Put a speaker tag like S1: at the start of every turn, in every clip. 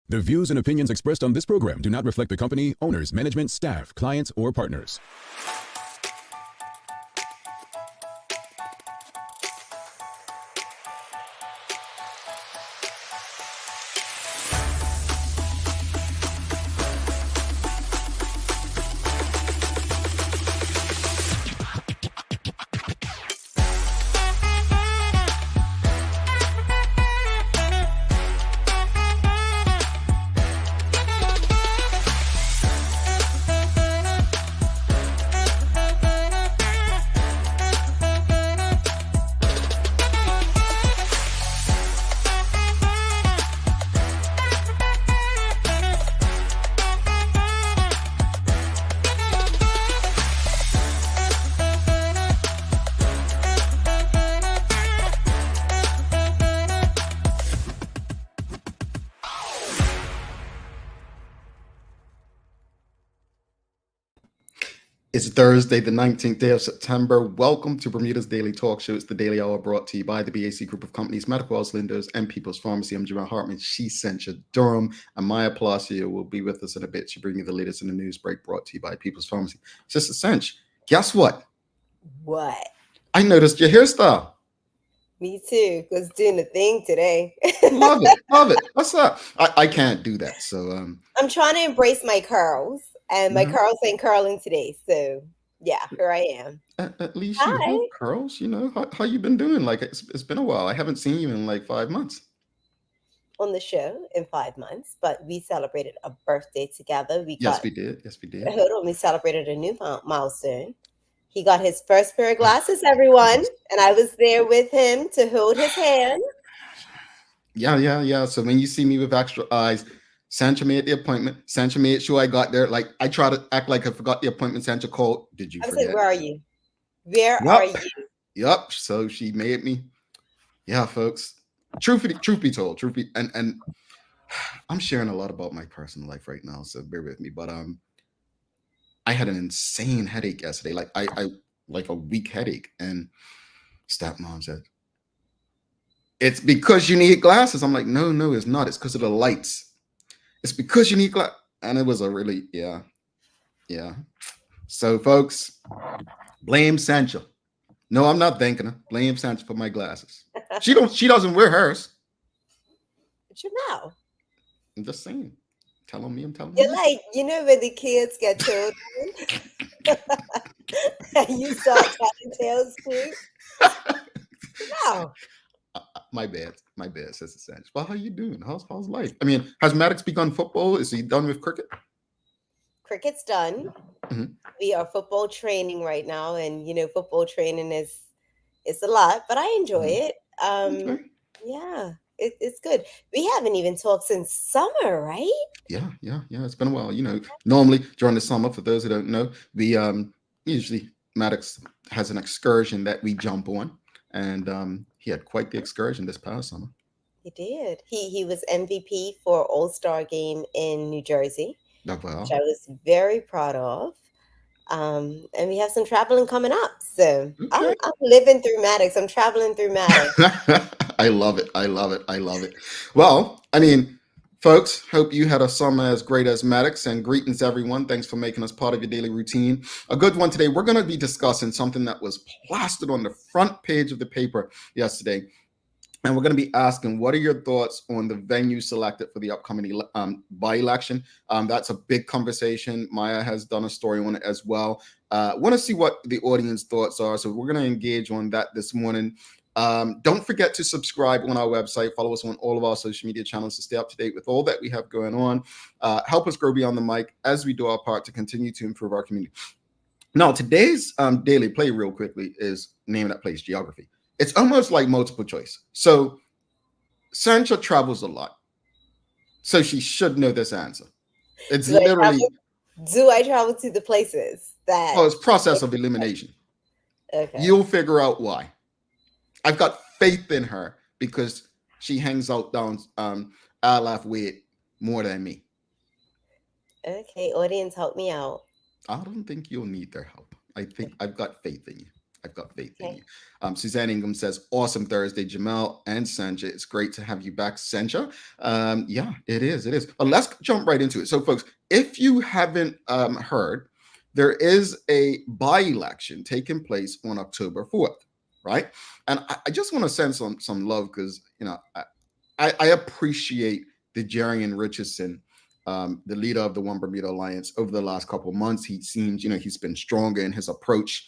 S1: The views and opinions expressed on this program do not reflect the company, owners, management, staff, clients, or partners.
S2: It's Thursday, the 19th day of September. Welcome to Bermuda's Daily Talk Show. It's the Daily Hour brought to you by the BAC Group of Companies, Medical House Lenders, and People's Pharmacy. I'm Jerome Hartman. She's Sentia Durham, and Maya Palacio will be with us in a bit to bring you the latest in the news break brought to you by People's Pharmacy. Sister Sench, guess what?
S3: What?
S2: I noticed your hairstyle.
S3: Me too. Was doing the thing today.
S2: Love it. Love it. What's up? I can't do that. So
S3: I'm trying to embrace my curls, and my curls ain't curling today. So yeah, here I am.
S2: At least you have curls. You know, how you been doing? Like it's been a while. I haven't seen you in like 5 months.
S3: On the show in 5 months, but we celebrated a birthday together.
S2: Yes, we did.
S3: Hold on, we celebrated a new milestone. He got his first pair of glasses, everyone, and I was there with him to hold his hand.
S2: Yeah. So when you see me with extra eyes, Sancha made the appointment. Sancha made sure I got there. Like I try to act like I forgot the appointment. Sancha called. Did you forget?
S3: I said, "Where are you? Where are you?"
S2: Yep. So she made me. Yeah, folks. Truth be told, and I'm sharing a lot about my personal life right now, so bear with me. But I had an insane headache yesterday. Like I like a weak headache, and stepmom said, "It's because you need glasses." I'm like, no, it's not. It's because of the lights. It's because you need glasses. And it was a really, yeah. So, folks, blame Sancha. No, I'm not thanking her. Blame Sancha for my glasses. She doesn't wear hers.
S3: But you know.
S2: I'm just saying. Telling me.
S3: You're like, you know, when the kids get told, you start telling tales too. No.
S2: My bad, Sister Sanch. Well, how you doing? How's life? I mean, has Maddox begun football? Is he done with cricket?
S3: Cricket's done. We are football training right now, and you know, football training is a lot, but I enjoy it.
S2: Okay.
S3: Yeah, it's good. We haven't even talked since summer, right?
S2: Yeah. It's been a while. You know, normally during the summer, for those who don't know, we usually Maddox has an excursion that we jump on, and he had quite the excursion this past summer.
S3: He did. He was MVP for All-Star game in New Jersey,
S2: Oh, wow.
S3: which I was very proud of. And we have some traveling coming up. So
S2: Okay.
S3: I'm living through Maddox. I'm traveling through Maddox.
S2: I love it. Well, I mean, folks, hope you had a summer as great as Maddox, and greetings everyone. Thanks for making us part of your daily routine. A good one today. We're going to be discussing something that was plastered on the front page of the paper yesterday. And we're going to be asking, what are your thoughts on the venue selected for the upcoming by-election? That's a big conversation. Maya has done a story on it as well. Want to see what the audience thoughts are. So we're going to engage on that this morning. Don't forget to subscribe on our website. Follow us on all of our social media channels to stay up to date with all that we have going on. Help us grow beyond the mic as we do our part to continue to improve our community. Now, today's daily play, real quickly, is name that place, geography. It's almost like multiple choice. So Sancha travels a lot, so she should know this answer. It's literally.
S3: Do I travel to the places that?
S2: Oh, it's process of elimination.
S3: Okay.
S2: You'll figure out why. I've got faith in her because she hangs out down Alaf with more than me.
S3: Okay, audience, help me out.
S2: I don't think you'll need their help. I think I've got faith in you. I've got faith in
S3: Okay.
S2: you. Suzanne Ingham says, awesome Thursday, Jamal and Sancha. It's great to have you back, Sancha. Yeah, it is. It is. But let's jump right into it. So, folks, if you haven't heard, there is a by-election taking place on October 4th, right? And I just want to send some love because, I appreciate the Jarian Richardson, the leader of the One Bermuda Alliance. Over the last couple of months, he seems, he's been stronger in his approach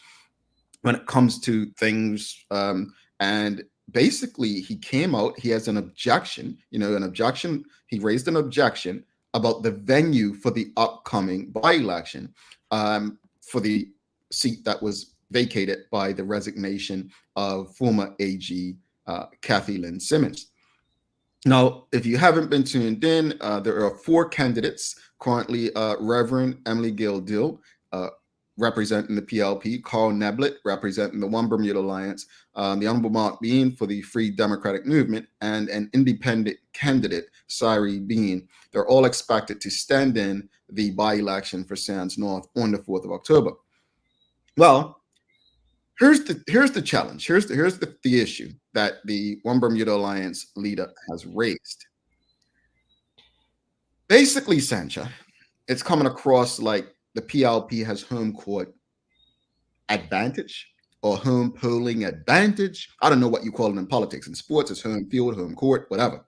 S2: when it comes to things. And basically, he came out, he has an objection, he raised an objection about the venue for the upcoming by-election for the seat that was vacated by the resignation of former AG Kathy Lynn Simmons. Now, if you haven't been tuned in, there are 4 candidates currently: Reverend Emily Gill Dill, representing the PLP, Carl Neblett, representing the One Bermuda Alliance, the Honorable Mark Bean for the Free Democratic Movement, and an independent candidate, Sari Bean. They're all expected to stand in the by-election for Sands North on the 4th of October. Well, here's the challenge. Here's the issue that the One Bermuda Alliance leader has raised. Basically, Sancha, it's coming across like the PLP has home court advantage or home polling advantage. I don't know what you call it in politics. In sports, it's home field, home court, whatever.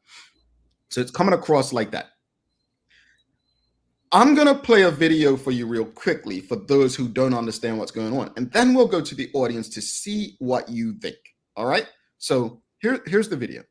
S2: So it's coming across like that. I'm going to play a video for you real quickly for those who don't understand what's going on. And then we'll go to the audience to see what you think. All right? So here's the video.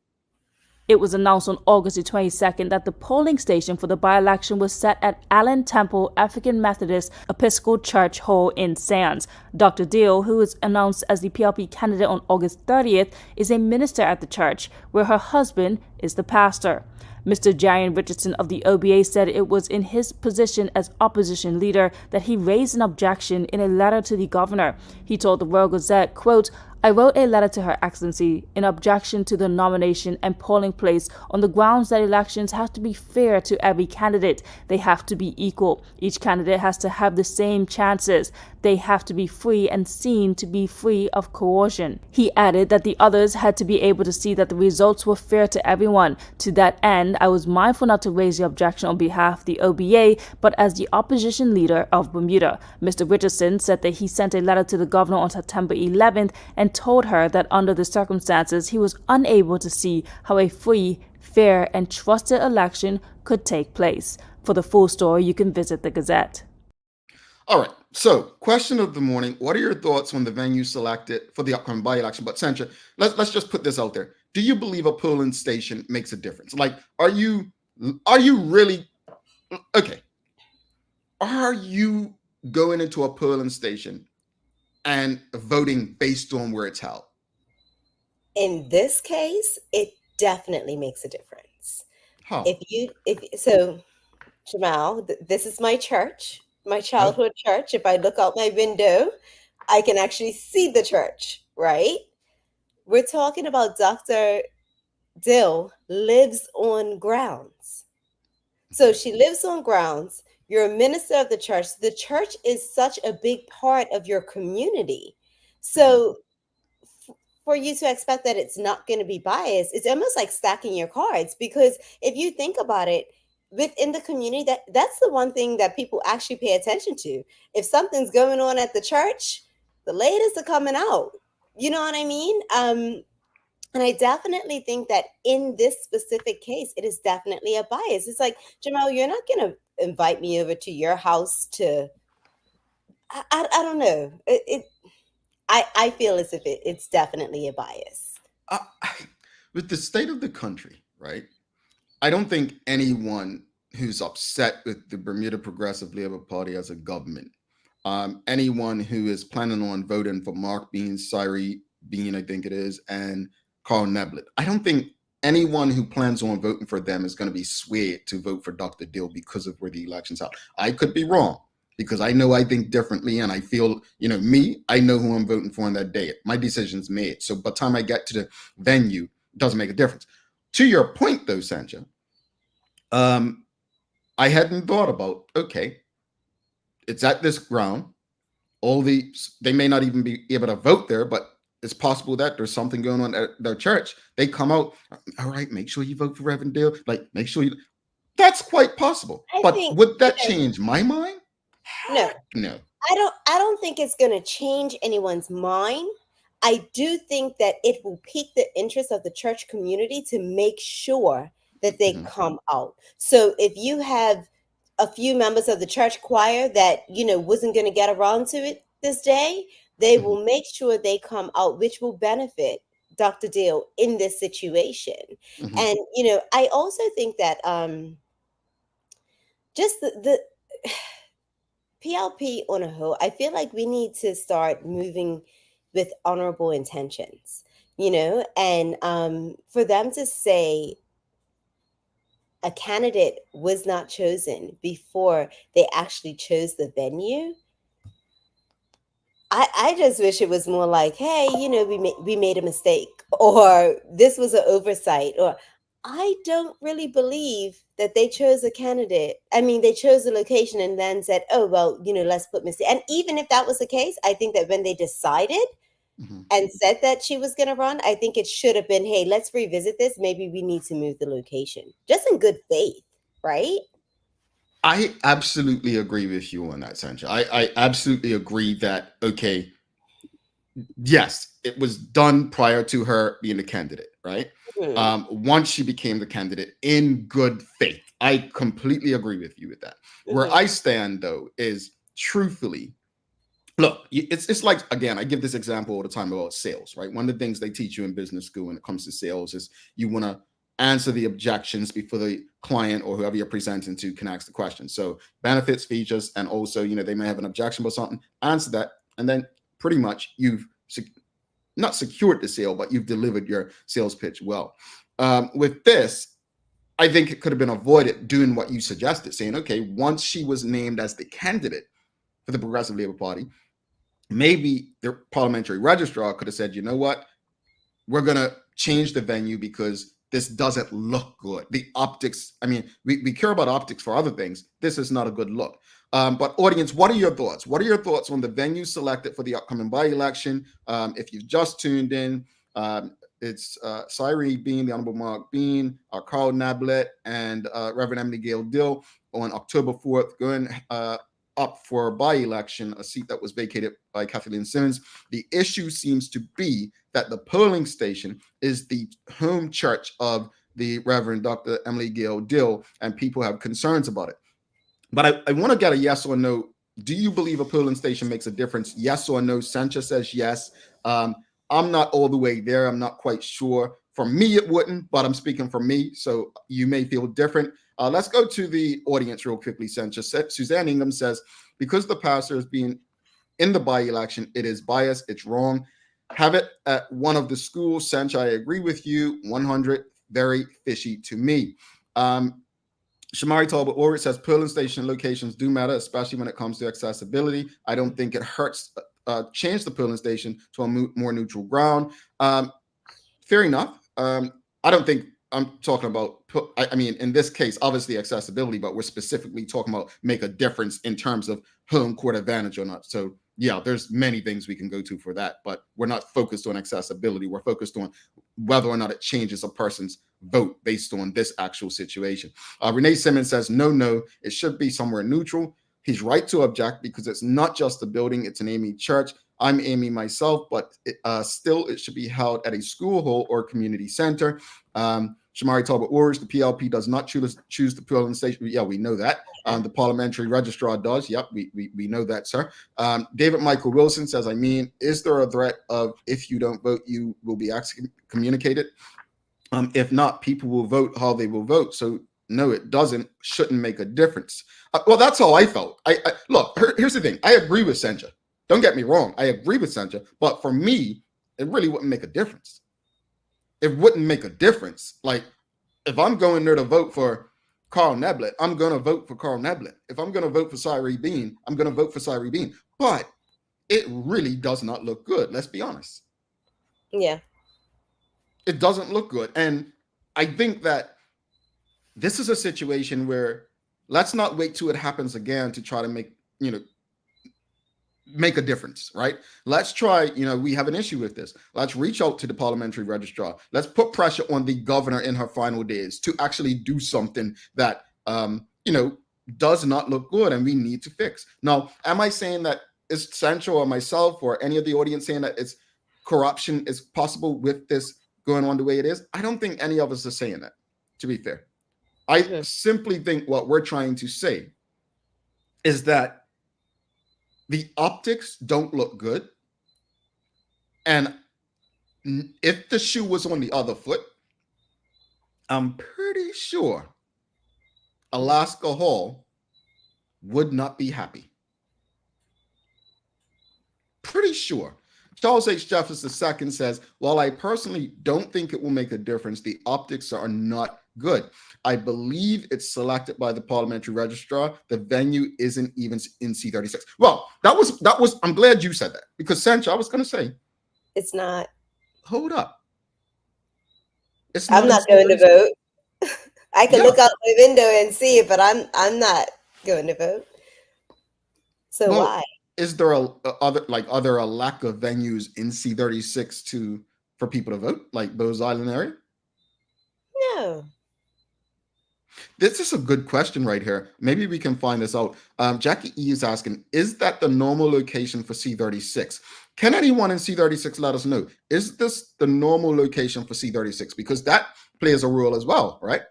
S4: It was announced on August the 22nd that the polling station for the by-election was set at Allen Temple African Methodist Episcopal Church Hall in Sands. Dr. Deal, who was announced as the PLP candidate on August 30th, is a minister at the church, where her husband is the pastor. Mr. Jarian Richardson of the OBA said it was in his position as opposition leader that he raised an objection in a letter to the governor. He told the Royal Gazette, quote, "I wrote a letter to Her Excellency in objection to the nomination and polling place on the grounds that elections have to be fair to every candidate. They have to be equal. Each candidate has to have the same chances. They have to be free and seen to be free of coercion." He added that the others had to be able to see that the results were fair to everyone. To that end, I was mindful not to raise the objection on behalf of the OBA, but as the opposition leader of Bermuda. Mr. Richardson said that he sent a letter to the governor on September 11th and told her that under the circumstances, he was unable to see how a free, fair, and trusted election could take place. For the full story, you can visit the Gazette.
S2: All right. So, question of the morning: what are your thoughts on the venue selected for the upcoming by-election? But Sancha, let's just put this out there. Do you believe a polling station makes a difference? Like, are you really okay? Are you going into a polling station and voting based on where it's held?
S3: In this case, it definitely makes a difference.
S2: How?
S3: So, Jamal, this is my church, my childhood church. If I look out my window, I can actually see the church, right? We're talking about Dr. Dill lives on grounds. So she lives on grounds. You're a minister of the church. The church is such a big part of your community. So for you to expect that it's not going to be biased, it's almost like stacking your cards, because if you think about it, within the community, that's the one thing that people actually pay attention to. If something's going on at the church, the latest are coming out. You know what I mean? And I definitely think that in this specific case, it is definitely a bias. It's like, Jamal, you're not going to invite me over to your house to, I don't know. I feel as if it's definitely a bias.
S2: With the state of the country, right? I don't think anyone who's upset with the Bermuda Progressive Labour Party as a government, anyone who is planning on voting for Mark Bean, Sari Bean, I think it is, and Carl Neblett, I don't think anyone who plans on voting for them is going to be swayed to vote for Dr. Dill because of where the election's held. I could be wrong, because I know I think differently, and I feel, I know who I'm voting for on that day. My decision's made. So by the time I get to the venue, it doesn't make a difference. To your point, though, Sancha, I hadn't thought about, okay, it's at this ground. they may not even be able to vote there, but it's possible that there's something going on at their church. They come out, all right, make sure you vote for Reverend Dale. Like, make sure you. That's quite possible.
S3: I
S2: But
S3: think,
S2: would that change my mind?
S3: no,
S2: No.
S3: I don't think it's going to change anyone's mind. I do think that it will pique the interest of the church community to make sure that they
S2: Mhm.
S3: come out. So if you have a few members of the church choir that, wasn't going to get around to it this day, they
S2: Mhm.
S3: will make sure they come out, which will benefit Dr. Deal in this situation.
S2: Mhm.
S3: And, I also think that just the PLP on a whole, I feel like we need to start moving with honorable intentions, and for them to say a candidate was not chosen before they actually chose the venue. I just wish it was more like, hey, we made a mistake, or this was an oversight, or I don't really believe that they chose a candidate. I mean, they chose a location and then said, oh, well, let's put Missy. And even if that was the case, I think that when they decided
S2: Mhm.
S3: and said that she was going to run, I think it should have been, hey, let's revisit this. Maybe we need to move the location, just in good faith, right?
S2: I absolutely agree with you on that, Sancha. I absolutely agree that, okay, yes, it was done prior to her being the candidate, right?
S3: Mhm.
S2: Once she became the candidate in good faith. I completely agree with you with that. Where
S3: Mhm.
S2: I stand, though, is truthfully, look, it's like, again, I give this example all the time about sales, right? One of the things they teach you in business school when it comes to sales is you want to answer the objections before the client or whoever you're presenting to can ask the question. So benefits, features, and also, they may have an objection about something, answer that, and then pretty much you've not secured the sale, but you've delivered your sales pitch well. With this, I think it could have been avoided doing what you suggested, saying, okay, once she was named as the candidate for the Progressive Labour Party, maybe the parliamentary registrar could have said, you know what, we're going to change the venue because this doesn't look good. The optics, I mean, we care about optics for other things. This is not a good look. But audience, what are your thoughts? What are your thoughts on the venue selected for the upcoming by-election? If you've just tuned in, it's Cyree Bean, the Honorable Mark Bean, Carl Nablet, and Reverend Emily Gail Dill on October 4th, going up for a by-election, a seat that was vacated by Kathleen Simmons. The issue seems to be that the polling station is the home church of the Reverend Dr. Emily Gail Dill, and people have concerns about it. But I want to get a yes or no. Do you believe a polling station makes a difference? Yes or no? Sancha says yes. I'm not all the way there. I'm not quite sure. For me, it wouldn't, but I'm speaking for me, so you may feel different. Let's go to the audience real quickly, Sancha. Suzanne Ingham says, because the pastor is being in the by-election, it is biased, it's wrong. Have it at one of the schools. Sancha, I agree with you. 100, very fishy to me. Shamari Talbot Orrit says polling station locations do matter, especially when it comes to accessibility. I don't think it hurts change the polling station to a more neutral ground. Fair enough. I don't think I'm talking about, I mean, in this case, obviously accessibility, but we're specifically talking about make a difference in terms of home court advantage or not. So yeah, there's many things we can go to for that, but we're not focused on accessibility. We're focused on whether or not it changes a person's vote based on this actual situation. Renee Simmons says, no, it should be somewhere neutral. He's right to object because it's not just a building, it's an AME church. I'm Amy myself, but still it should be held at a school hall or community center. Shamari Talbot Orridge, the PLP does not choose the polling station. Yeah, we know that. The parliamentary registrar does. Yep, we know that, sir. David Michael Wilson says, I mean, is there a threat of if you don't vote, you will be excommunicated? If not, people will vote how they will vote. So no, it shouldn't make a difference. Well, that's how I felt. Look, here's the thing. I agree with Senja. Don't get me wrong. I agree with Senja, but for me, it really wouldn't make a difference. It wouldn't make a difference. Like if I'm going there to vote for Carl Neblet, I'm going to vote for Carl Neblet. If I'm going to vote for Cyree Bean, I'm going to vote for Cyree Bean. But it really does not look good. Let's be honest.
S3: Yeah.
S2: It doesn't look good. And I think that this is a situation where let's not wait till it happens again to try to make, make a difference, right? Let's try, we have an issue with this. Let's reach out to the parliamentary registrar. Let's put pressure on the governor in her final days to actually do something that, does not look good and we need to fix. Now, am I saying that it's Sancho or myself or any of the audience saying that it's corruption is possible with this going on the way it is? I don't think any of us are saying that, to be fair. I simply think what we're trying to say is that the optics don't look good. And if the shoe was on the other foot, I'm pretty sure Alaska Hall would not be happy. Pretty sure. Charles H. Jeffers II says, while I personally don't think it will make a difference, the optics are not good. I believe it's selected by the parliamentary registrar. The venue isn't even in C36. Well, that was, I'm glad you said that, because Sancho, I was going to say.
S3: It's not.
S2: Hold up.
S3: I'm not going to vote. I can look out my window and see it, but I'm not going to vote. So why?
S2: Is there are there a lack of venues in C36 for people to vote, like Bose Island area?
S3: No.
S2: This is a good question right here. Maybe we can find this out. Jackie E is asking, is that the normal location for C36? Can anyone in C36 let us know? Is this the normal location for C36? Because that plays a role as well, right?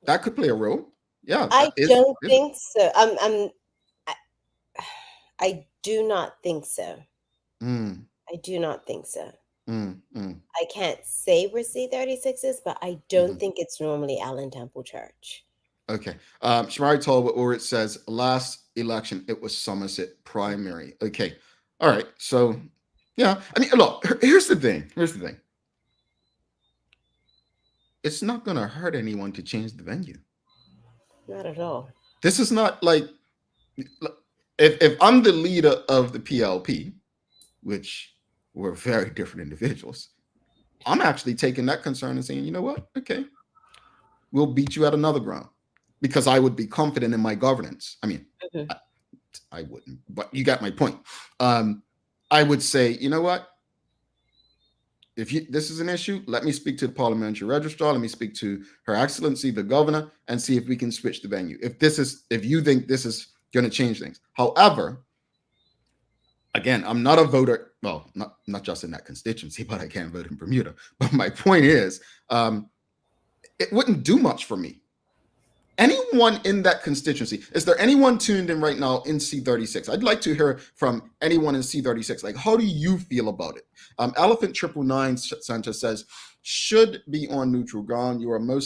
S2: That could play a role. Yeah.
S3: I don't think so. I do not think so. I do not think so. I can't say where C36 is, but I don't think it's normally Allen Temple Church.
S2: Okay. Shamari Talbot, or it says last election, it was Somerset primary. Okay. All right. So, yeah. I mean, look, here's the thing. It's not going to hurt anyone to change the venue.
S3: Not at all.
S2: This is not like, if I'm the leader of the PLP, which we're very different individuals, I'm actually taking that concern and saying, you know what? Okay, we'll beat you at another ground, because I would be confident in my governance. I mean, I wouldn't, but you got my point. I would say, you know what? If this is an issue, let me speak to the parliamentary registrar. Let me speak to Her Excellency, the governor, and see if we can switch the venue. If you think this is going to change things. However, again, I'm not a voter. Well, not just in that constituency, but I can't vote in Bermuda. But my point is, it wouldn't do much for me. Anyone in that constituency, is there anyone tuned in right now in C36? I'd like to hear from anyone in C36. Like, how do you feel about it? Elephant 999 Center says, should be on neutral ground. You are more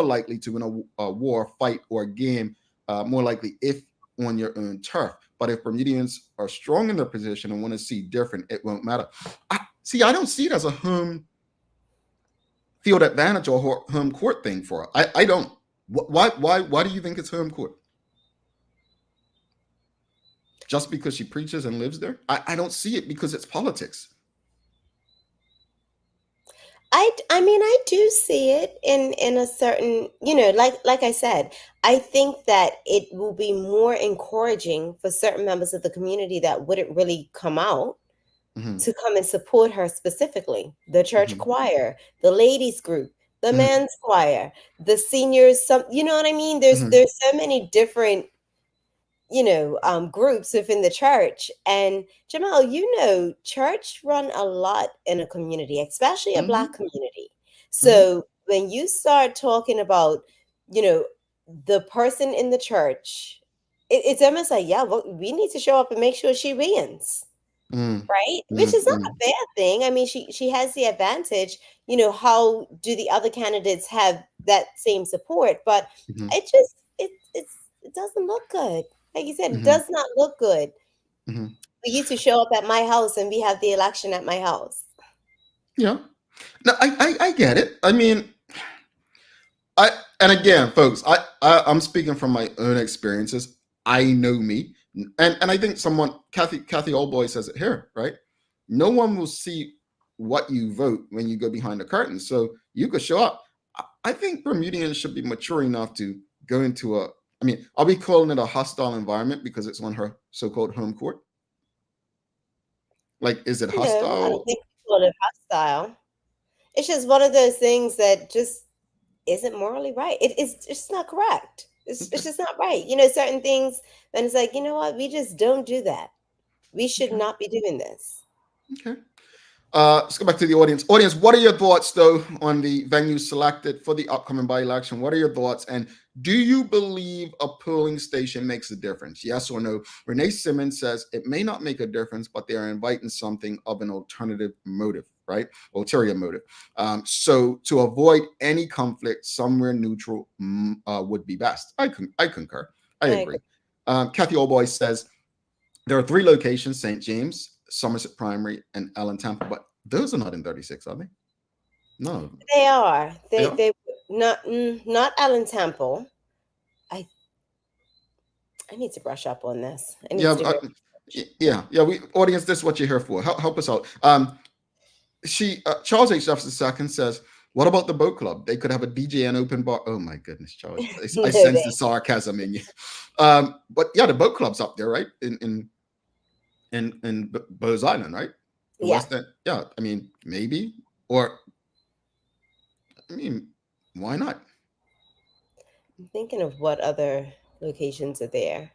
S2: likely to win a war, fight, or a game, more likely if on your own turf. But if Bermudians are strong in their position and want to see different, it won't matter. I don't see it as a home field advantage or home court thing for her. I don't. Why do you think it's home court? Just because she preaches and lives there? I don't see it, because it's politics.
S3: I mean, I do see it in a certain, like I said, I think that it will be more encouraging for certain members of the community that wouldn't really come out to come and support her specifically. The church choir, the ladies group, the men's choir, the seniors, you know what I mean? There's so many different, groups within the church. And Jamal, church run a lot in a community, especially a Black community. So when you start talking about, the person in the church, it's almost like, we need to show up and make sure she wins. Right? Which is not a bad thing. I mean, she has the advantage. How do the other candidates have that same support? But it doesn't look good. Like you said, it does not look good. We used to show up at my house and we have the election at my house.
S2: Yeah. No, I get it. I mean, and again, folks, I'm speaking from my own experiences. I know me. And I think Kathy Oldboy says it here, right? No one will see what you vote when you go behind the curtain. So you could show up. I think Bermudians should be mature enough to go into I mean, are we calling it a hostile environment because it's on her so-called home court? Like, is it
S3: No, I don't
S2: hostile?
S3: think we call it hostile. It's just one of those things that just isn't morally right. It's just not correct. It's
S2: Okay.
S3: just not right. Certain things, then it's like, you know what? We just don't do that. We should
S2: Okay.
S3: not be doing this.
S2: Okay. Let's go back to the audience. Audience, what are your thoughts, though, on the venue selected for the upcoming by-election? What are your thoughts? And do you believe a polling station makes a difference? Yes or no? Renee Simmons says it may not make a difference, but they are inviting something of an alternative motive, right? Ulterior motive. So to avoid any conflict, somewhere neutral would be best. I concur. I
S3: I
S2: agree.
S3: agree.
S2: Kathy Allboy says there are 3 locations: St. James, Somerset Primary, and Allen Temple, but those are not in 36, are they? No,
S3: They are.
S2: they
S3: They
S2: are.
S3: they not Allen Temple. I I need to brush up on this. I need
S2: Yeah,
S3: to do it.
S2: yeah. We audience, this is what you're here for. Help us out. Charles H. Jefferson II says, "What about the boat club? They could have a DJ and open bar." Oh my goodness, Charles! I
S3: No,
S2: sense the
S3: they.
S2: sarcasm in you. But yeah, the boat club's up there, right? In Bowes Island, right? The
S3: Yeah.
S2: West End. Yeah, I mean, maybe, or I mean, why not?
S3: I'm thinking of what other locations are there.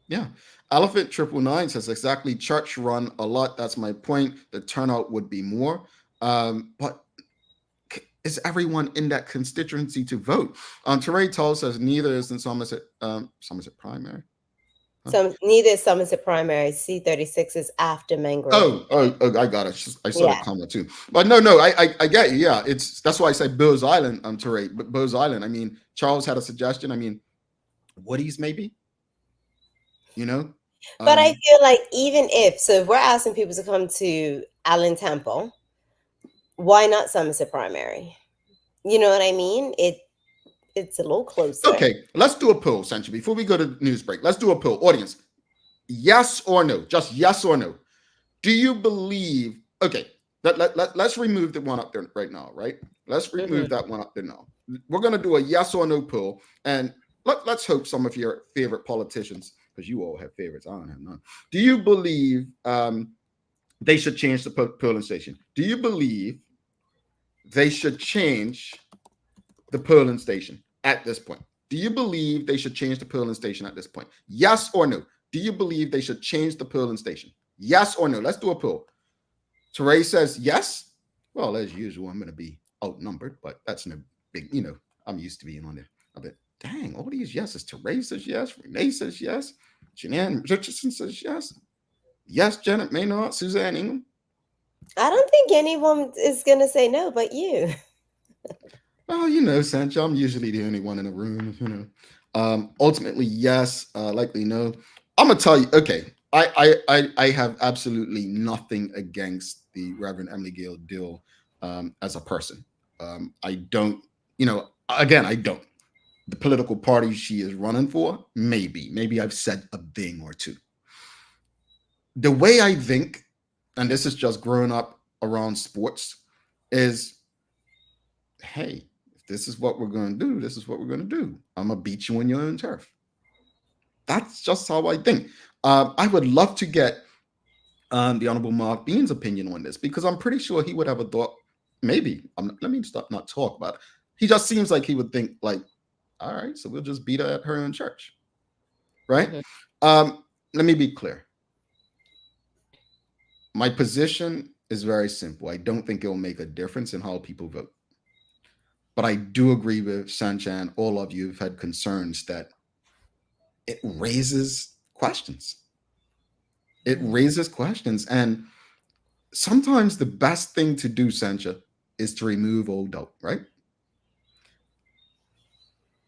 S2: Yeah. Elephant 999 says exactly, church run a lot. That's my point. The turnout would be more. But is everyone in that constituency to vote? Teray Toll says neither is in Somerset Primary. Huh?
S3: Neither Somerset Primary. C36 is after Mangrove.
S2: Oh, I got it. I saw
S3: Yeah.
S2: the comment too. But no, I get you. Yeah, that's why I say Bowes Island, Teray. But Bowes Island, I mean, Charles had a suggestion. I mean, Woody's maybe, you know?
S3: But I feel like if we're asking people to come to Allen Temple, why not Somerset Primary? You know what I mean? It's a little closer.
S2: Okay, let's do a poll, Sancho. Before we go to news break, let's do a poll. Audience, yes or no? Just yes or no. Do you believe? Okay, let's remove the one up there right now, right? Let's remove that one up there now. We're going to do a yes or no poll, and let's hope some of your favorite politicians, because you all have favorites, I don't have none. Do you believe they should change the polling station? Do you believe they should change the polling station at this point? Do you believe they should change the polling station at this point? Yes or no? Do you believe they should change the polling station? Yes or no? Let's do a poll. Teray says yes. Well, as usual, I'm going to be outnumbered, but that's no big, I'm used to being on there. I bet, dang, all these yeses. Teray says yes. Renee says yes. Jeanette Richardson says yes. Yes, Janet Maynard, Suzanne Ingham.
S3: I don't think anyone is going to say no but you.
S2: Well, Sancho, I'm usually the only one in the room, ultimately, yes, likely no. I'm gonna tell you, okay, I have absolutely nothing against the Reverend Emily Gail Dill as a person. I don't, again, I don't. The political party she is running for, maybe I've said a thing or two. The way I think, and this is just growing up around sports, is, hey, this is what we're going to do. This is what we're going to do. I'm going to beat you on your own turf. That's just how I think. I would love to get the Honorable Mark Bean's opinion on this, because I'm pretty sure he would have a thought. Maybe. Let me stop not talk about it. He just seems like he would think like, all right, so we'll just beat her at her own church. Right? Let me be clear. My position is very simple. I don't think it will make a difference in how people vote. But I do agree with Sanchan. All of you have had concerns that it raises questions. It raises questions. And sometimes the best thing to do, Sancha, is to remove all doubt, right?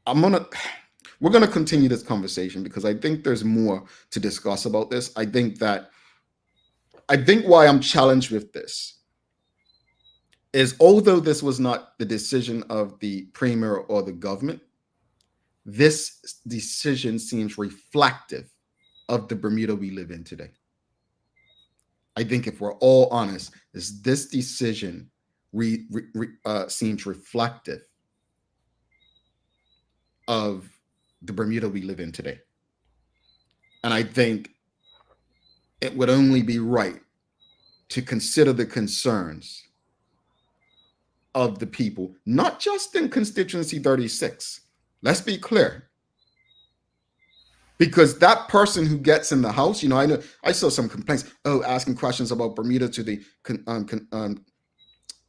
S2: We're going to continue this conversation because I think there's more to discuss about this. I think why I'm challenged with this is, although this was not the decision of the premier or the government, this decision seems reflective of the Bermuda we live in today. I think if we're all honest, this decision seems reflective of the Bermuda we live in today. And I think it would only be right to consider the concerns of the people, not just in constituency 36. Let's be clear. Because that person who gets in the house, I know I saw some complaints, asking questions about Bermuda to the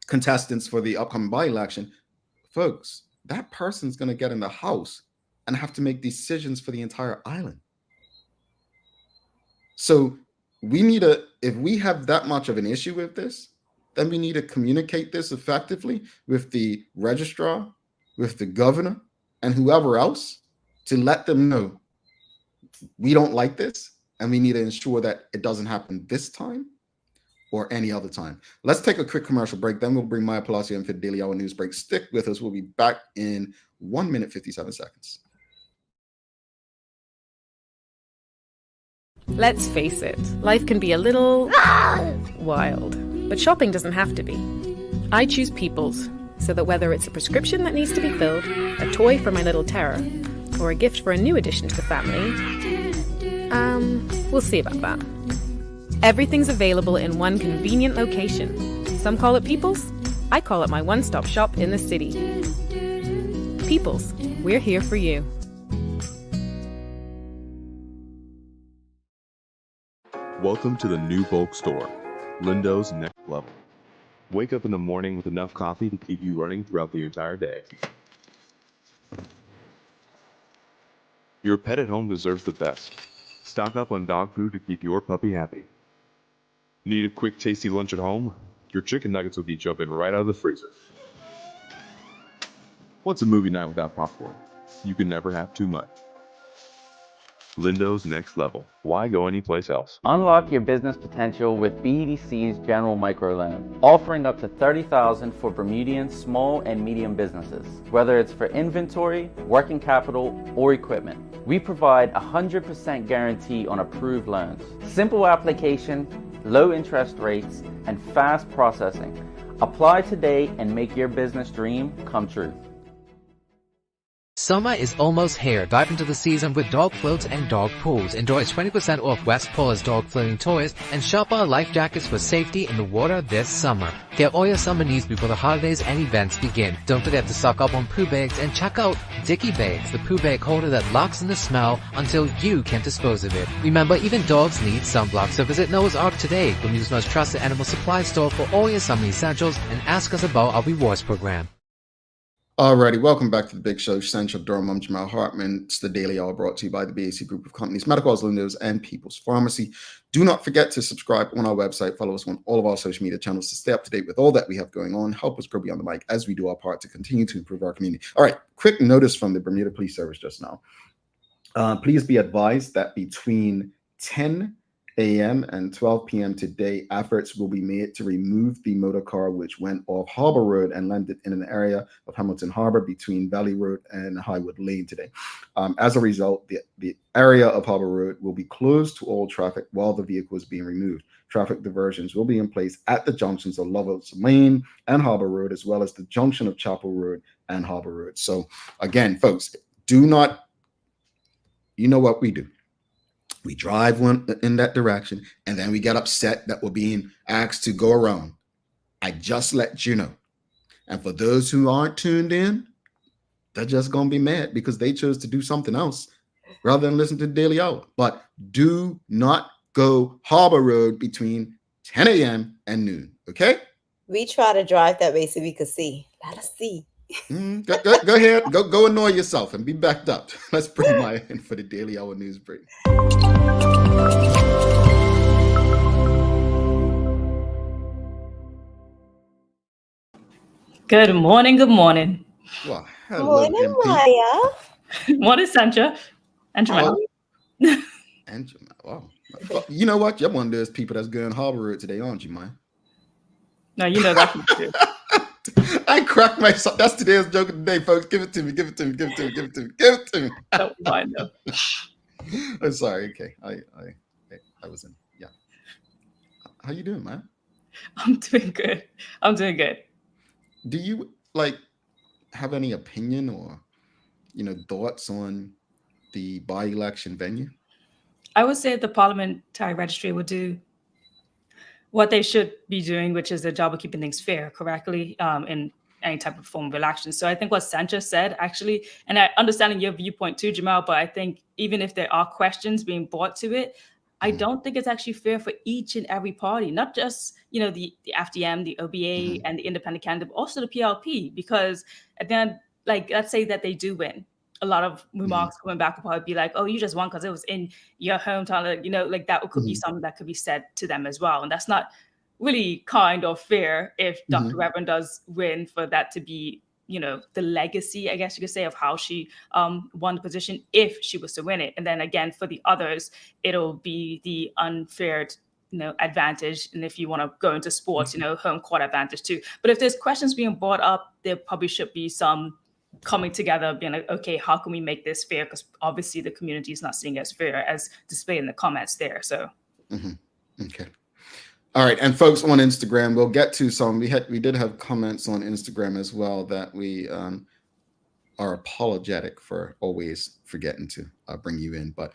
S2: contestants for the upcoming by-election. Folks, that person's going to get in the house and have to make decisions for the entire island. So if we have that much of an issue with this, then we need to communicate this effectively with the registrar, with the governor, and whoever else to let them know we don't like this, and we need to ensure that it doesn't happen this time or any other time. Let's take a quick commercial break. Then we'll bring Maya Palacio in for the Daily Hour News Break. Stick with us. We'll be back in 1 minute, 57 seconds.
S5: Let's face it, life can be a little wild, but shopping doesn't have to be. I choose People's, so that whether it's a prescription that needs to be filled, a toy for my little terror, or a gift for a new addition to the family, we'll see about that. Everything's available in one convenient location. Some call it People's. I call it my one-stop shop in the city. People's, we're here for you.
S6: Welcome to the new bulk store, Lindo's Next Level. Wake up in the morning with enough coffee to keep you running throughout the entire day. Your pet at home deserves the best. Stock up on dog food to keep your puppy happy. Need a quick tasty lunch at home? Your chicken nuggets will be jumping right out of the freezer. What's a movie night without popcorn? You can never have too much. Lindo's Next Level. Why go anyplace else?
S7: Unlock your business potential with BDC's General Microloan, offering up to $30,000 for Bermudian small and medium businesses. Whether it's for inventory, working capital, or equipment, we provide 100% guarantee on approved loans. Simple application, low interest rates, and fast processing. Apply today and make your business dream come true.
S8: Summer is almost here. Dive into the season with dog floats and dog pools. Enjoy 20% off West Paul's dog floating toys and shop our life jackets for safety in the water this summer. Get all your summer needs before the holidays and events begin. Don't forget to stock up on poo bags and check out Dicky Bags, the poo bag holder that locks in the smell until you can dispose of it. Remember, even dogs need sunblock, so visit Noah's Ark today, Bermuda's most trusted animal supply store for all your summer essentials, and ask us about our rewards program.
S2: Alrighty, welcome back to the Big Show. Central Durham. I'm Jamal Hartman. It's the Daily Hour brought to you by the BAC Group of Companies, Medical Lindo's, and People's Pharmacy. Do not forget to subscribe on our website. Follow us on all of our social media channels to stay up to date with all that we have going on. Help us grow beyond the mic as we do our part to continue to improve our community. All right, quick notice from the Bermuda Police Service just now. Please be advised that between 10 a.m. and 12 p.m. today, efforts will be made to remove the motor car which went off Harbor Road and landed in an area of Hamilton Harbor between Valley Road and Highwood Lane today. As a result, the area of Harbor Road will be closed to all traffic while the vehicle is being removed. Traffic diversions will be in place at the junctions of Lovell's Lane and Harbor Road, as well as the junction of Chapel Road and Harbor Road. So again, folks, do not, you know what we do. We drive one in that direction, and then we get upset that we're being asked to go around. I just let you know. And for those who aren't tuned in, they're just going to be mad because they chose to do something else rather than listen to the Daily Hour. But do not go Harbor Road between 10 a.m. and noon, okay?
S3: We try to drive that way so we could see. Let us see.
S2: Go ahead. Go annoy yourself and be backed up. Let's bring Maya in for the Daily Hour News Break.
S4: Good morning. Good morning.
S2: Well, hello,
S3: Morning,
S2: MP.
S3: Maya.
S4: Morning, Sandra and Jamal.
S2: And Jamal. Wow. Well, you know what? You're one of those people that's going Harbor Road today, aren't you, Maya?
S4: No, you know that's true.
S2: I cracked myself. That's today's joke of the day, folks. Give it to me. Give it to me. Give it to me. Give it to me. Give it to me.
S4: That was fine, though.
S2: I'm sorry. Okay. I was in. Yeah. How you doing, man?
S4: I'm doing good. I'm doing good.
S2: Do you have any opinion or thoughts on the by-election venue?
S4: I would say the parliamentary registry would do what they should be doing, which is their job of keeping things fair, correctly, in any type of form of election. So I think what Sancha said, actually, and I understand your viewpoint too, Jamal, but I think even if there are questions being brought to it, I don't think it's actually fair for each and every party, not just the FDM, the OBA, and the independent candidate, but also the PLP, because at the end, like, let's say that they do win. A lot of remarks coming back will probably be like, "Oh, you just won because it was in your hometown." Like that could be something that could be said to them as well, and that's not really kind or fair if Dr. Reverend does win, for that to be the legacy, I guess you could say, of how she won the position if she was to win it. And then again, for the others, it'll be the unfair advantage. And if you want to go into sports, home court advantage too. But if there's questions being brought up, there probably should be some coming together, being like, okay, how can we make this fair? Because obviously the community is not seeing it as fair as displayed in the comments there. So
S2: okay. All right, and folks on Instagram, we'll get to some. We did have comments on Instagram as well that we are apologetic for always forgetting to bring you in, but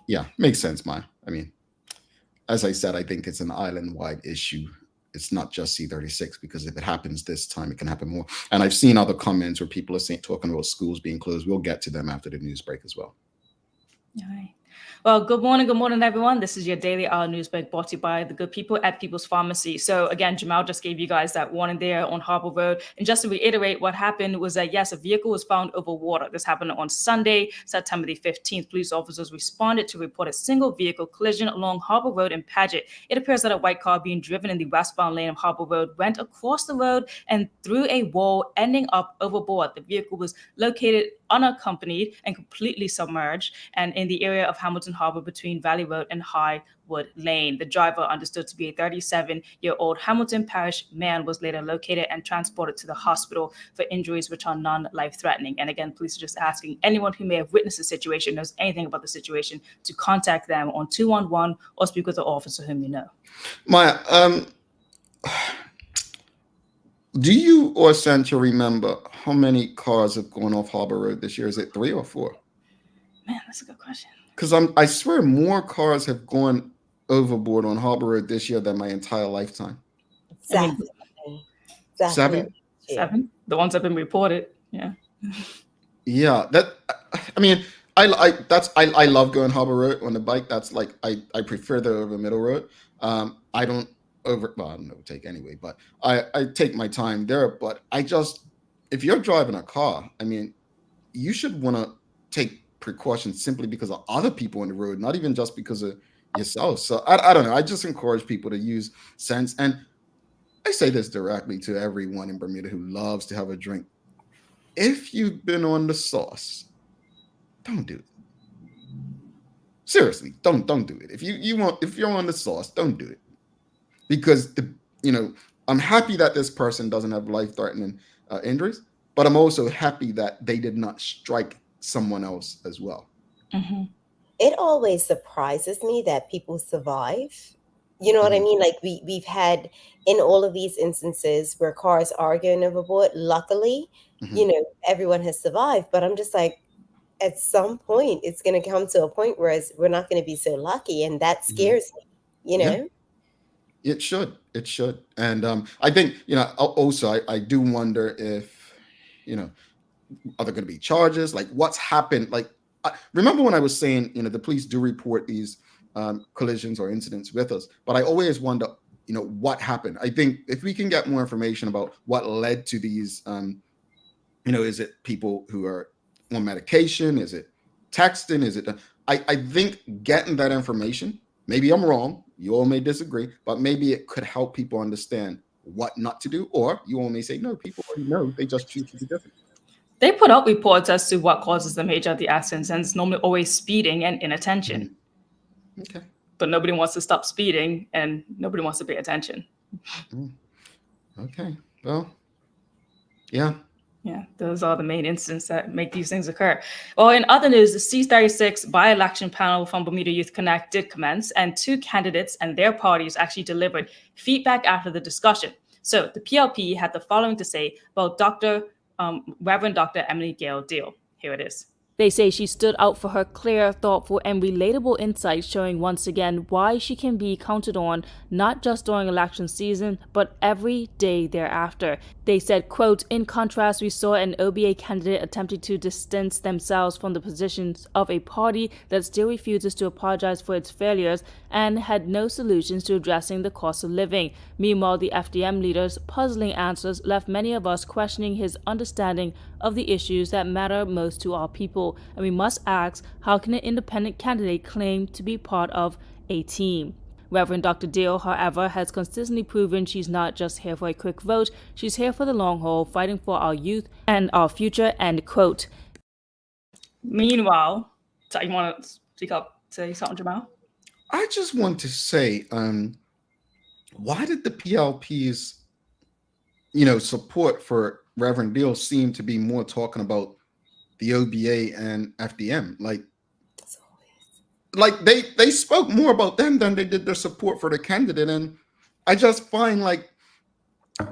S2: yeah, makes sense, Maya. I mean, as I said, I think it's an island-wide issue. It's not just C36, because if it happens this time, it can happen more. And I've seen other comments where people are talking about schools being closed. We'll get to them after the news break as well.
S4: All right. Well, good morning, everyone. This is your Daily Hour News Break, brought to you by the good people at People's Pharmacy. So again, Jamal just gave you guys that warning there on Harbor Road. And just to reiterate, what happened was that, yes, a vehicle was found over water. This happened on Sunday, September the 15th. Police officers responded to report a single vehicle collision along Harbor Road in Paget. It appears that a white car being driven in the westbound lane of Harbor Road went across the road and through a wall, ending up overboard. The vehicle was located unaccompanied and completely submerged, and in the area of Hamilton Harbor between Valley Road and Highwood Lane. The driver, understood to be a 37-year-old Hamilton Parish man, was later located and transported to the hospital for injuries which are non-life-threatening. And again, police are just asking anyone who may have witnessed the situation, knows anything about the situation, to contact them on 211 or speak with the officer whom you know.
S2: Maya, do you or Sancho remember how many cars have gone off Harbor Road this year? Is it 3 or 4?
S4: Man, that's a good question.
S2: Because I swear more cars have gone overboard on Harbor Road this year than my entire lifetime.
S3: 7.
S2: 7?
S4: 7. The ones that have been reported. Yeah.
S2: Yeah. I love going Harbor Road on the bike. That's like I prefer the over middle road. I don't overtake anyway, but I take my time there. But if you're driving a car, I mean, you should want to take precautions simply because of other people on the road, not even just because of yourself. So I don't know. I just encourage people to use sense. And I say this directly to everyone in Bermuda who loves to have a drink. If you've been on the sauce, don't do it. Seriously, don't do it. If you're on the sauce, don't do it. Because I'm happy that this person doesn't have life-threatening injuries, but I'm also happy that they did not strike someone else as well.
S3: Mm-hmm. It always surprises me that people survive. You know what I mean? Like we've had in all of these instances where cars are going overboard, luckily, everyone has survived. But I'm just like, at some point, it's going to come to a point where we're not going to be so lucky. And that scares me,
S2: Yeah. It should. And I think, also, I do wonder if, are there going to be charges? Like what's happened? Like, remember when I was saying, the police do report these collisions or incidents with us, but I always wonder, what happened? I think if we can get more information about what led to these, is it people who are on medication? Is it texting? Is it, I think getting that information, maybe I'm wrong, you all may disagree, but maybe it could help people understand what not to do. Or you all may say, no, people already know, they just choose to be different.
S4: They put out reports as to what causes the major of the accidents, and it's normally always speeding and inattention.
S2: Okay.
S4: But nobody wants to stop speeding, and nobody wants to pay attention.
S2: Okay. Well, yeah.
S4: Yeah, those are the main incidents that make these things occur. Well, in other news, the C36 by-election panel from Bermuda Youth Connect did commence, and 2 candidates and their parties actually delivered feedback after the discussion. So the PLP had the following to say about Reverend Dr. Emily Gail Deal.
S5: Here it is.
S4: They say she stood out for her clear, thoughtful, and relatable insights, showing once again why she can be counted on not just during election season, but every day thereafter. They said, quote, "In contrast, we saw an OBA candidate attempting to distance themselves from the positions of a party that still refuses to apologize for its failures and had no solutions to addressing the cost of living. Meanwhile, the FDM leader's puzzling answers left many of us questioning his understanding of the issues that matter most to our people. And we must ask, how can an independent candidate claim to be part of a team?" Reverend Dr. Deal, however, has consistently proven she's not just here for a quick vote, she's here for the long haul, fighting for our youth and our future, end quote.
S9: Meanwhile, so you want to speak up, say something, Jamal?
S2: I just want to say, why did the PLP's, support for Reverend Deal seem to be more talking about the OBA and FDM? Like they spoke more about them than they did their support for the candidate. And I just find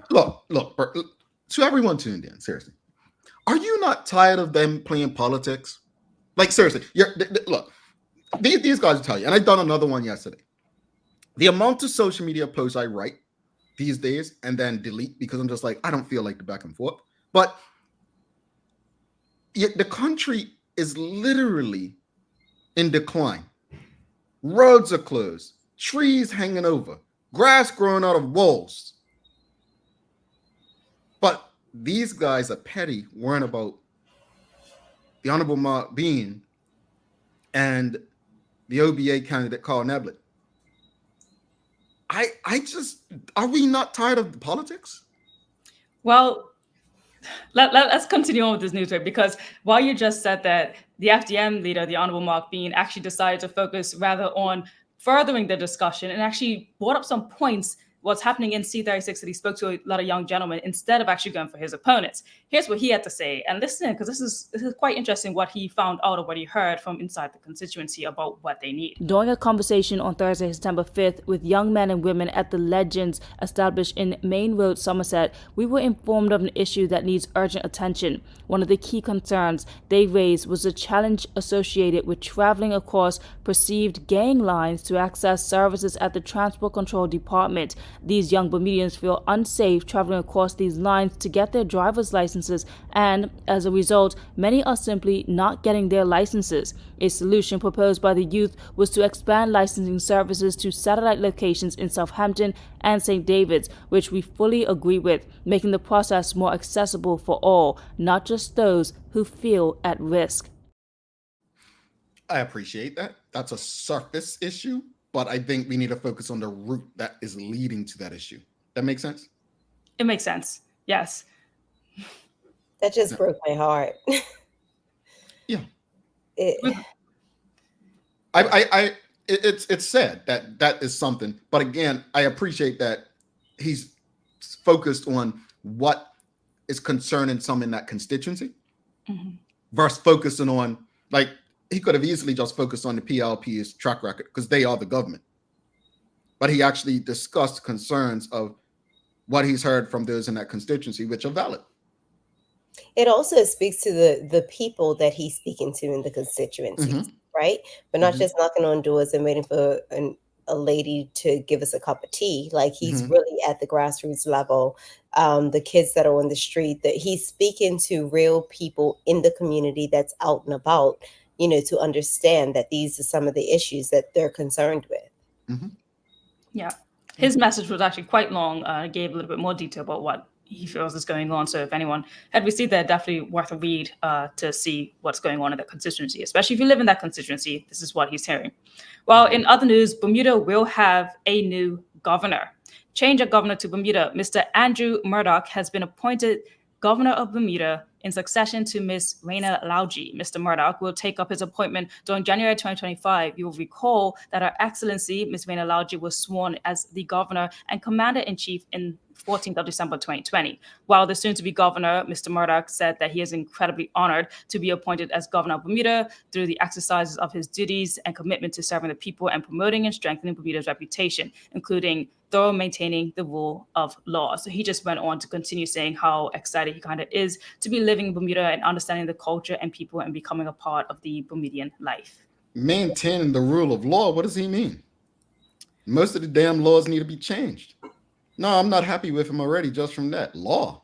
S2: look, to everyone tuned in, seriously, are you not tired of them playing politics? Like, seriously, look, these guys will tell you, and I've done another one yesterday. The amount of social media posts I write these days and then delete because I'm just like, I don't feel like the back and forth. But the country is literally in decline. Roads are closed, trees hanging over, grass growing out of walls. But these guys are petty, worrying about the Honorable Mark Bean and the OBA candidate Carl Neblett. Are we not tired of the politics?
S9: Well, let's continue on with this news, right? Because while you just said that the FDM leader, the Honorable Mark Bean, actually decided to focus rather on furthering the discussion and actually brought up some points, what's happening in C36, that he spoke to a lot of young gentlemen instead of actually going for his opponents. Here's what he had to say. And listen, because this is quite interesting what he found out or what he heard from inside the constituency about what they need.
S4: During a conversation on Thursday, September 5th, with young men and women at the Legends established in Main Road, Somerset, we were informed of an issue that needs urgent attention. One of the key concerns they raised was the challenge associated with traveling across perceived gang lines to access services at the Transport Control Department. These young Bermudians feel unsafe traveling across these lines to get their driver's licenses, and as a result, many are simply not getting their licenses. A solution proposed by the youth was to expand licensing services to satellite locations in Southampton and St. David's, which we fully agree with, making the process more accessible for all, not just those who feel at risk.
S2: I appreciate that. That's a surface issue, but I think we need to focus on the root that is leading to that issue. That makes sense?
S9: It makes sense. Yes.
S3: That just broke my heart.
S2: Yeah. It's sad that is something, but again, I appreciate that he's focused on what is concerning some in that constituency versus focusing on, like, he could have easily just focused on the PLP's track record because they are the government. But he actually discussed concerns of what he's heard from those in that constituency, which are valid.
S3: It also speaks to the people that he's speaking to in the constituencies, right? But not just knocking on doors and waiting for a lady to give us a cup of tea. Like, he's really at the grassroots level. The kids that are on the street, that he's speaking to real people in the community that's out and about, to understand that these are some of the issues that they're concerned with.
S9: Yeah. His message was actually quite long. Gave a little bit more detail about what he feels is going on. So if anyone had received that, definitely worth a read to see what's going on in that constituency, especially if you live in that constituency. This is what he's hearing. Well, in other news, Bermuda will have a new governor. Change of governor to Bermuda. Mr. Andrew Murdoch has been appointed governor of Bermuda in succession to Ms. Raina Lauji. Mr. Murdoch will take up his appointment during January 2025. You will recall that Her Excellency, Ms. Raina Lauji, was sworn as the governor and commander-in-chief in 14th of December 2020. While the soon-to-be governor, Mr. Murdoch, said that he is incredibly honored to be appointed as governor of Bermuda through the exercises of his duties and commitment to serving the people and promoting and strengthening Bermuda's reputation, including thorough maintaining the rule of law. So he just went on to continue saying how excited he kind of is to be living in Bermuda and understanding the culture and people and becoming a part of the Bermudian life.
S2: Maintaining the rule of law. What does he mean? Most of the damn laws need to be changed. No, I'm not happy with him already just from that. Law.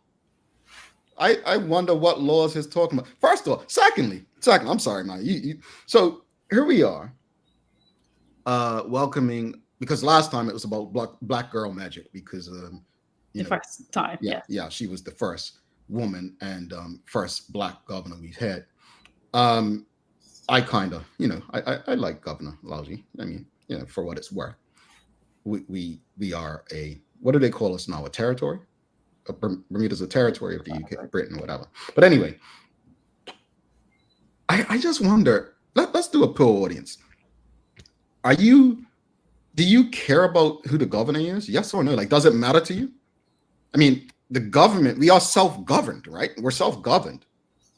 S2: I wonder what laws he's talking about. First of all, secondly, I'm sorry, man. So here we are, welcoming, because last time it was about black girl magic, because
S9: first time,
S2: yeah, she was the first woman and first black governor we've had. I kind of, I like Governor Lousy. I mean, for what it's worth, we are a, what do they call us now? A territory? Bermuda's a territory of the UK, Britain, whatever. But anyway, I just wonder, let's do a poll audience. Do you care about who the governor is? Yes or no? Like, does it matter to you? I mean, the government, we are self-governed, right? We're self-governed.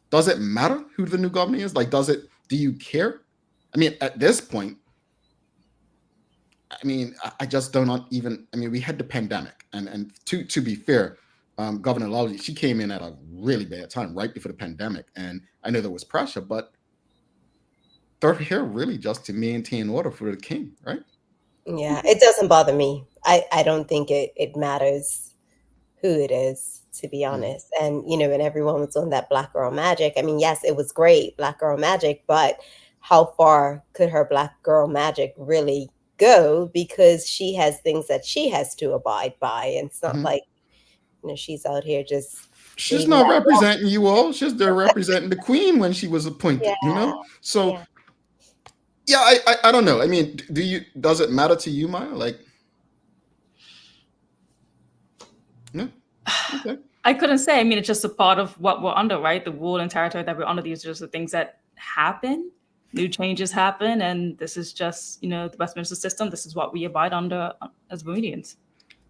S2: Does it matter who the new governor is? Like, do you care? I mean, at this point, I mean, I just don't even, I mean, we had the pandemic, and to be fair, Governor Lousy, she came in at a really bad time, right before the pandemic, and I know there was pressure, but they're here really just to maintain order for the king, right?
S3: Yeah, it doesn't bother me. I don't think it matters who it is, to be honest. And, when everyone was on that Black Girl Magic, I mean, yes, it was great, Black Girl Magic, but how far could her Black Girl Magic really go? Because she has things that she has to abide by. And it's not like, she's out here just...
S2: She's not representing you all. She's there representing the queen when she was appointed, So, yeah, I don't know. I mean, does it matter to you, Maya? Like, no? Okay.
S9: I couldn't say. I mean, it's just a part of what we're under, right? The rule and territory that we're under. These are just the things that happen. New changes happen, and this is just, the Westminster system. This is what we abide under as Bermudians.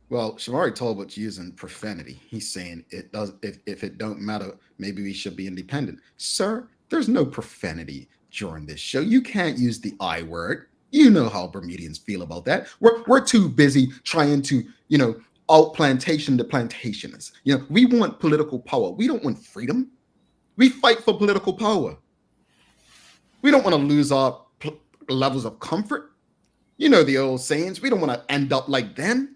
S2: Well, Shamari Talbot's using profanity. He's saying it does. If it don't matter, maybe we should be independent. Sir, there's no profanity during this show. You can't use the I word. You know how Bermudians feel about that. We're too busy trying to, out-plantation the plantationists. We want political power. We don't want freedom. We fight for political power. We don't want to lose our levels of comfort. The old sayings. We don't want to end up like them.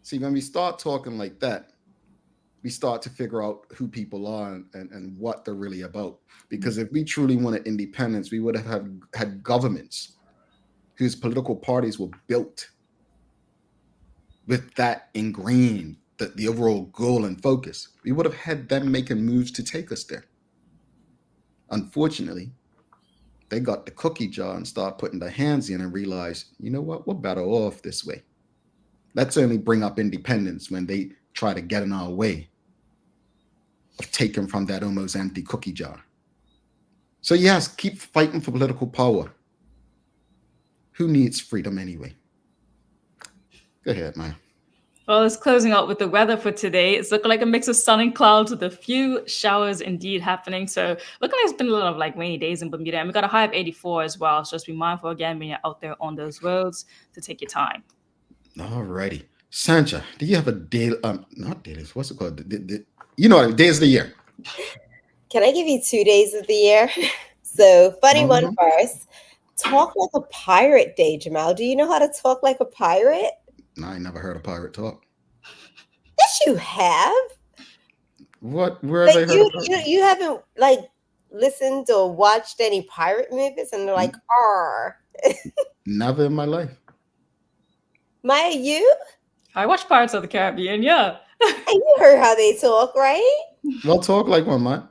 S2: See, when we start talking like that, we start to figure out who people are and what they're really about. Because if we truly wanted independence, we would have had governments whose political parties were built with that ingrained, the overall goal and focus. We would have had them making moves to take us there. Unfortunately, they got the cookie jar and start putting their hands in and realize, you know what, we're better off this way. Let's only bring up independence when they try to get in our way of taking from that almost empty cookie jar. So yes, keep fighting for political power. Who needs freedom anyway? Go ahead, Maya.
S9: Well, it's closing out with the weather for today. It's looking like a mix of sun and clouds with a few showers indeed happening. So looking like it's been a lot of rainy days in Bermuda. And we got a high of 84 as well. So just be mindful again when you're out there on those roads to take your time.
S2: All righty. Sancha, do you have a day? Not days. What's it called? Days of the year.
S3: Can I give you 2 days of the year? So funny one first. Talk like a pirate day, Jamal. Do you know how to talk like a pirate?
S2: No, I never heard a pirate talk.
S3: Yes, you have.
S2: What? Where have they heard?
S3: You haven't listened or watched any pirate movies, and they're like, "Arr."
S2: Never in my life.
S3: Maya, you?
S9: I watch Pirates of the Caribbean, yeah.
S3: And you heard how they talk, right?
S2: Well, talk like one, Maya.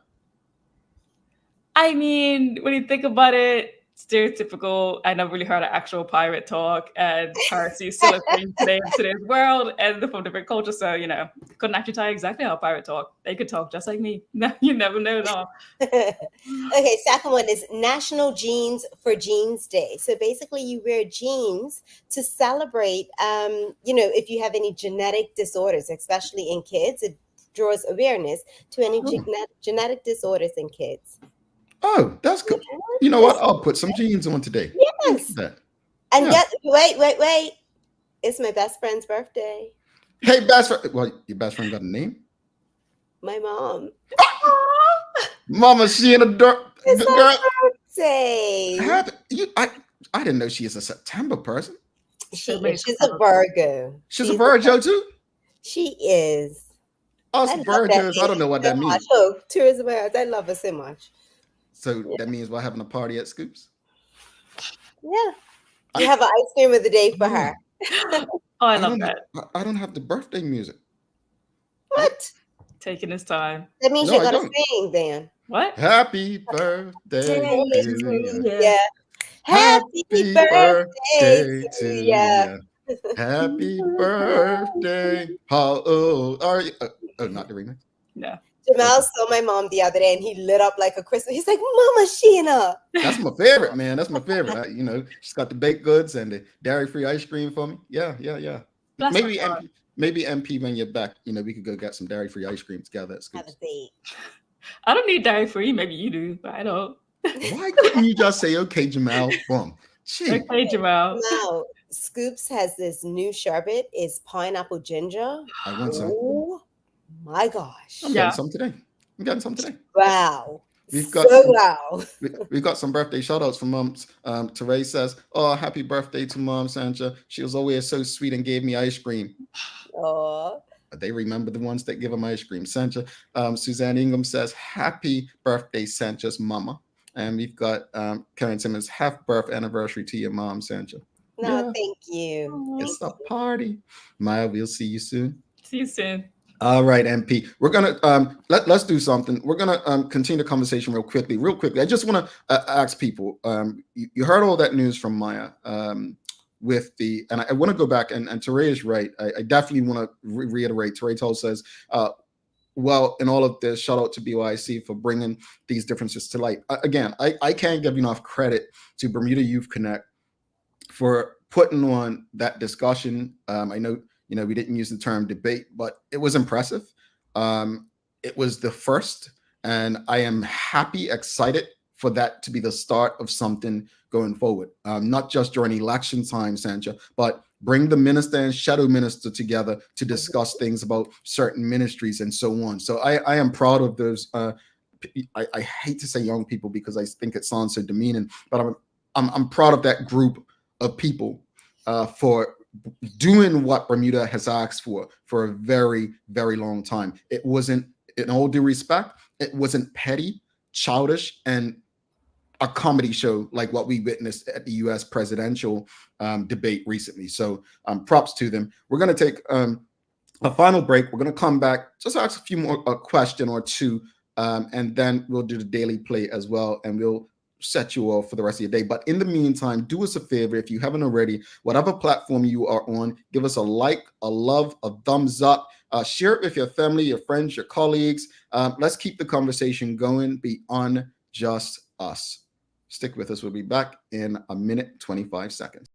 S9: I mean, when you think about it, stereotypical. I never really heard an actual pirate talk, and piracy is still a thing today in today's world, and they're from different cultures. So, couldn't actually tell you exactly how a pirate talk. They could talk just like me. You never know, no.
S3: Okay, second one is National Jeans for Jeans Day. So basically, you wear jeans to celebrate, if you have any genetic disorders, especially in kids. It draws awareness to any genetic disorders in kids.
S2: Oh, that's good. You know what? I'll put some jeans on today.
S3: Yes. And wait. It's my best friend's birthday.
S2: Hey, best friend. Well, your best friend got a name?
S3: My mom.
S2: Mama Sheena,
S3: It's
S2: girl.
S3: her birthday.
S2: I didn't know she is a September person.
S3: She's a Virgo.
S2: She's a Virgo too?
S3: She is.
S2: Us
S3: I love
S2: Virgos,
S3: that
S2: I don't know what
S3: so
S2: that means.
S3: much. Oh, tourism Virgos. I love her so much.
S2: So that means we're having a party at Scoops?
S3: Yeah. You have an ice cream of the day for her.
S9: I love that.
S2: I don't have the birthday music.
S3: What?
S9: Taking his time.
S3: That means you're gonna sing then.
S9: What?
S2: Happy birthday to you.
S3: Yeah. Happy birthday to you.
S2: Happy birthday. How old are you? Oh, not the remix.
S9: Yeah.
S3: Jamal saw my mom the other day and he lit up like a Christmas. He's like, Mama Sheena.
S2: That's my favorite, man. That's my favorite. She's got the baked goods and the dairy-free ice cream for me. Yeah. Maybe MP when you're back, we could go get some dairy-free ice cream together at Scoops.
S3: Have a date.
S9: I don't need dairy-free. Maybe you do, but I don't.
S2: Why couldn't you just say, okay, Jamal? Boom. Gee.
S9: Okay, Jamal.
S3: Now, Scoops has this new sherbet. It's pineapple ginger.
S2: I want some.
S3: Oh my gosh.
S2: I'm getting some today.
S3: Wow.
S2: We've got
S3: wow.
S2: We've got some birthday shout outs from moms. Therese says, "Oh, happy birthday to Mom Sancha. She was always so sweet and gave me ice cream."
S3: Oh.
S2: They remember the ones that give them ice cream. Sancha. Suzanne Ingham says, "Happy birthday, Sancha's mama." And we've got Karen Simmons, "Half birth anniversary to your mom, Sancha."
S3: No, thank you.
S2: It's a party. Maya, we'll see you soon.
S9: See you soon.
S2: All right, MP. We're gonna let's do something. We're gonna continue the conversation real quickly. I just want to ask people. You heard all that news from Maya and I want to go back and Teray is right. I definitely want to reiterate. Teray Toll says, well, in all of this, shout out to BYC for bringing these differences to light. Again, I can't give enough credit to Bermuda Youth Connect for putting on that discussion. I know. We didn't use the term debate, but it was impressive. It was the first, and I am happy, excited for that to be the start of something going forward. Not just during election time, Sancha, but bring the minister and shadow minister together to discuss things about certain ministries and so on. So I am proud of those. I hate to say young people because I think it sounds so demeaning, but I'm proud of that group of people for doing what Bermuda has asked for a very, very long time. It wasn't, in all due respect, it wasn't petty, childish, and a comedy show like what we witnessed at the U.S. presidential debate recently. So props to them. We're going to take a final break. We're going to come back, just ask a few more, a question or two, and then we'll do the daily play as well, and we'll set you off for the rest of your day. But in the meantime, do us a favor, if you haven't already, whatever platform you are on, give us a like, a love, a thumbs up, share it with your family, your friends, your colleagues. Let's keep the conversation going beyond just us. Stick with us. We'll be back in a minute, 25 seconds.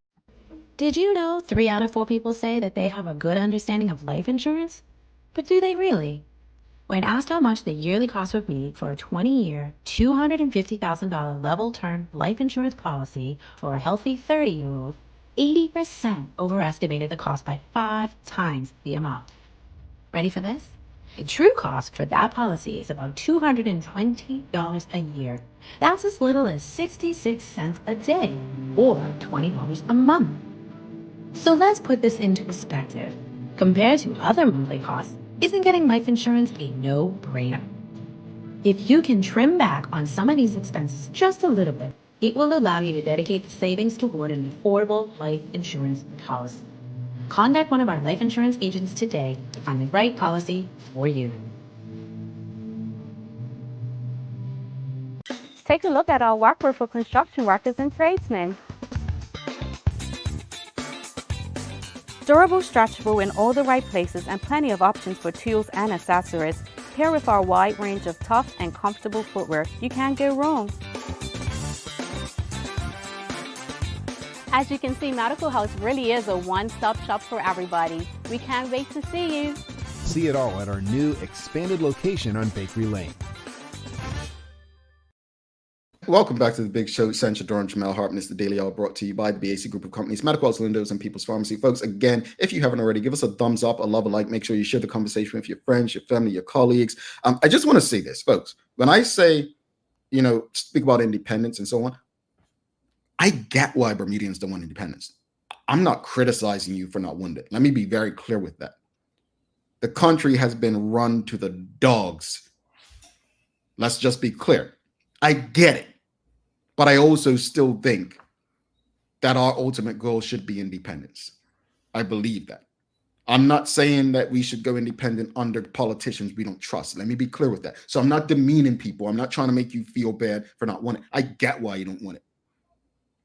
S10: Did you know 3 out of 4 people say that they have a good understanding of life insurance? But do they really? When asked how much the yearly cost would be for a 20-year, $250,000 level term life insurance policy for a healthy 30-year-old, 80% overestimated the cost by 5 times the amount. Ready for this? The true cost for that policy is about $220 a year. That's as little as 66 cents a day, or $20 a month. So let's put this into perspective. Compared to other monthly costs, isn't getting life insurance a no-brainer? If you can trim back on some of these expenses just a little bit, it will allow you to dedicate the savings toward an affordable life insurance policy. Contact one of our life insurance agents today to find the right policy for you.
S11: Take a look at our workwear for construction workers and tradesmen. Durable, stretchable in all the right places, and plenty of options for tools and accessories. Paired with our wide range of tough and comfortable footwear, you can't go wrong. As you can see, Medical House really is a one-stop shop for everybody. We can't wait to see you.
S12: See it all at our new expanded location on Bakery Lane.
S2: welcome back to the Big Show. Sancha Durham, Jamel Hartman. It's the Daily Hour brought to you by the BAC Group of Companies, Medical House Windows, and People's Pharmacy. Folks, again, if you haven't already, give us a thumbs up, a love, a like. Make sure you share the conversation with your friends, your family, your colleagues. I just want to say this, folks. When I say, speak about independence and so on, I get why Bermudians don't want independence. I'm not criticizing you for not wanting it. Let me be very clear with that. The country has been run to the dogs. Let's just be clear. I get it. But I also still think that our ultimate goal should be independence. I believe that. I'm not saying that we should go independent under politicians we don't trust. Let me be clear with that. So I'm not demeaning people. I'm not trying to make you feel bad for not wanting it. I get why you don't want it.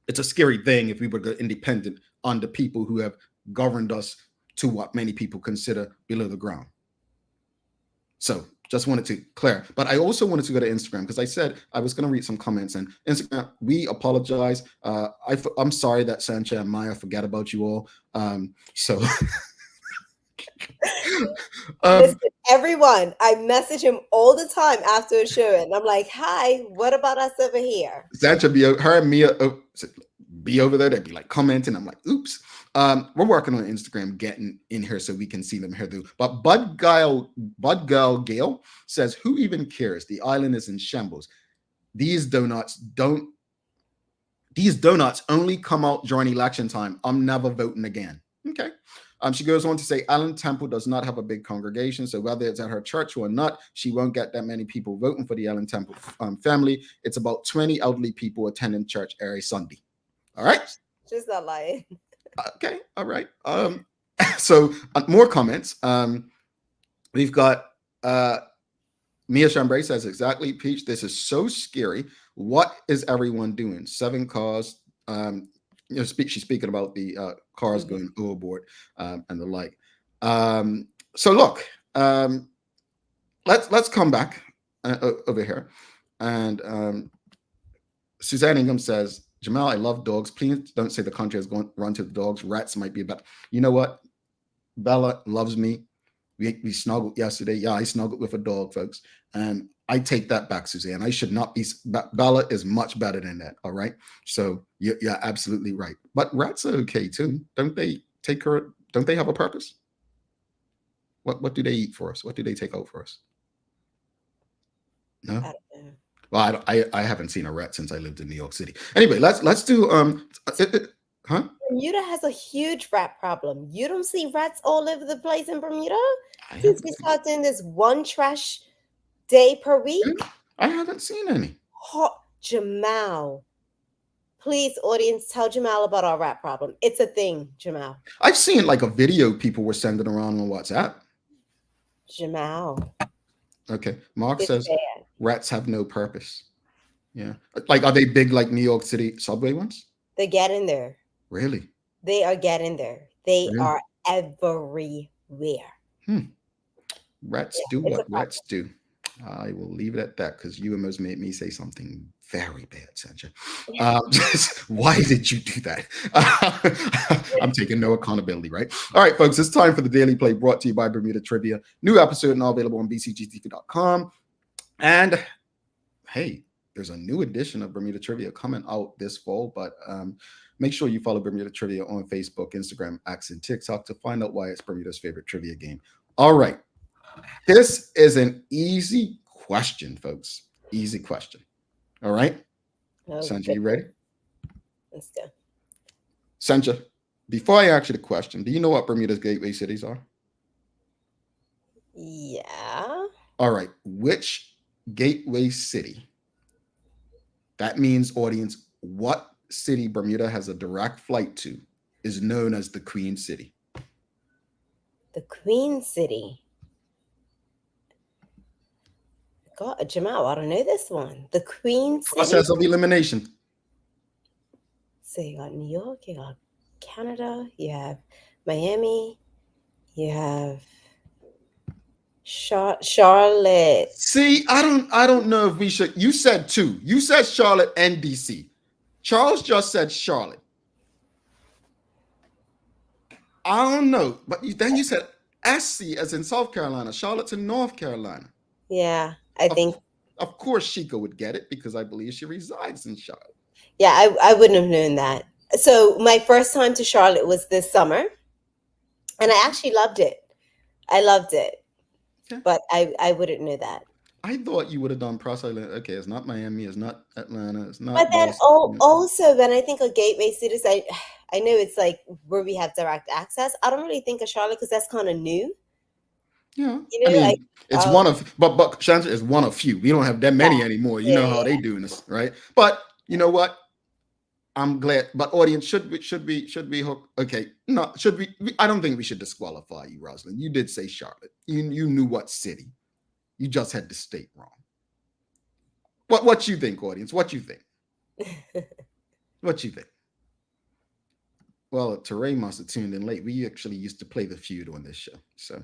S2: It's a scary thing if we were independent under people who have governed us to what many people consider below the ground. So just wanted to clear. But I also wanted to go to Instagram because I said I was going to read some comments. And Instagram, we apologize. I'm sorry that Sancha and Maya forget about you all.
S3: Listen, everyone, I message him all the time after a show, and I'm like, "Hi, what about us over here?"
S2: Sancha her and Mia be over there. They'd be like commenting. I'm like, "Oops." We're working on Instagram, getting in here so we can see them here too. But Bud Girl Gale says, "Who even cares? The island is in shambles. These donuts only come out during election time. I'm never voting again." Okay. She goes on to say, Allen Temple does not have a big congregation, so whether it's at her church or not, she won't get that many people voting for the Allen Temple family. It's about 20 elderly people attending church every Sunday. All right?
S3: She's not lying.
S2: Okay, all right. So more comments. We've got Mia Chambray says, exactly, Peach, this is so scary. What is everyone doing? 7 cars. She's speaking about the cars going overboard and the like. So look, let's come back over here. And Suzanne Ingham says, Jamal, I love dogs. Please don't say the country is going to run to the dogs. Rats might be better. You know what? Bella loves me. We snuggled yesterday. Yeah, I snuggled with a dog, folks. And I take that back, Suzanne. I should not be. Bella is much better than that. All right. So you're absolutely right. But rats are okay too. Don't they take her? Don't they have a purpose? What do they eat for us? What do they take out for us? No. Well, I haven't seen a rat since I lived in New York City. Anyway, let's do
S3: Bermuda has a huge rat problem. You don't see rats all over the place in Bermuda since we start doing this one trash day per week.
S2: I haven't seen any.
S3: Jamal, please, audience, tell Jamal about our rat problem. It's a thing, Jamal.
S2: I've seen like a video people were sending around on WhatsApp.
S3: Jamal.
S2: Okay. Mark says rats have no purpose. Yeah. Like, are they big like New York City subway ones?
S3: They get in there.
S2: Really?
S3: They are getting there. They are everywhere.
S2: Rats do what rats do. I will leave it at that because you almost made me say something very bad, Sancha. Why did you do that? I'm taking no accountability, right? All right, folks, it's time for the Daily Play brought to you by Bermuda Trivia. New episode now available on bcgtv.com. And hey, there's a new edition of Bermuda Trivia coming out this fall, but make sure you follow Bermuda Trivia on Facebook, Instagram, X, and TikTok to find out why it's Bermuda's favorite trivia game. All right. This is an easy question, folks. Easy question. All right. Sancha, you ready?
S3: Let's go.
S2: Sancha, before I ask you the question, do you know what Bermuda's gateway cities are?
S3: Yeah.
S2: All right. Which gateway city? That means, audience, what city Bermuda has a direct flight to is known as the Queen City.
S3: The Queen City. God, Jamal, I don't know this one. The Queen City.
S2: Process of elimination.
S3: So you got New York, you got Canada, you have Miami, you have Charlotte.
S2: See, I don't know if we should. You said 2. You said Charlotte and DC. Charles just said Charlotte. I don't know, but then you said SC as in South Carolina. Charlotte's in North Carolina.
S3: Yeah, I think
S2: Of course, Sheikah would get it because I believe she resides in Charlotte.
S3: Yeah, I wouldn't have known that. So my first time to Charlotte was this summer, and I actually loved it. I loved it,
S2: Okay.
S3: but I wouldn't know that.
S2: I thought you would have done proselyte. Okay, it's not Miami, it's not Atlanta, it's
S3: But
S2: not
S3: then
S2: Boston.
S3: also when I think of gateway cities, I know it's like where we have direct access. I don't really think of Charlotte because that's kind of new.
S2: Yeah,
S3: You
S2: I
S3: know,
S2: mean, it's one of, but Shannon is one of few. We don't have that many anymore. You know how they doing this, right? But you know what? I'm glad. But audience, should we hook? Okay, no, should we? I don't think we should disqualify you, Rosalind. You did say Charlotte. You knew what city. You just had the state wrong. What you think, audience? What you think? What you think? Well, Teray must have tuned in late. We actually used to play the feud on this show, so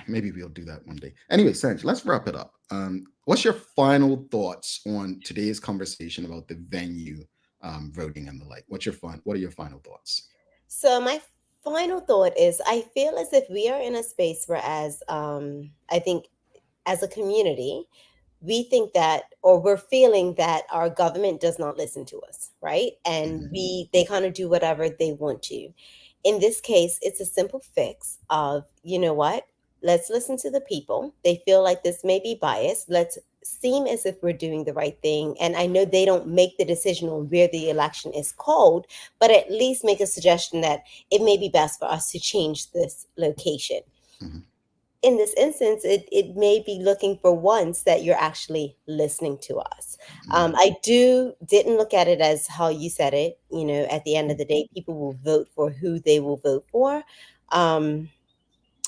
S2: maybe we'll do that one day. Anyway, Sanj, let's wrap it up. What's your final thoughts on today's conversation about the venue, voting and the like? What are your final thoughts?
S3: So my final thought is I feel as if we are in a space where I think as a community, we think that, or we're feeling that our government does not listen to us, right? And they kind of do whatever they want to. In this case, it's a simple fix of, you know what? Let's listen to the people. They feel like this may be biased. Let's seem as if we're doing the right thing. And I know they don't make the decision on where the election is called, but at least make a suggestion that it may be best for us to change this location. In this instance, it may be looking for once that you're actually listening to us. I didn't look at it as how you said it. You know, at the end of the day, people will vote for who they will vote for,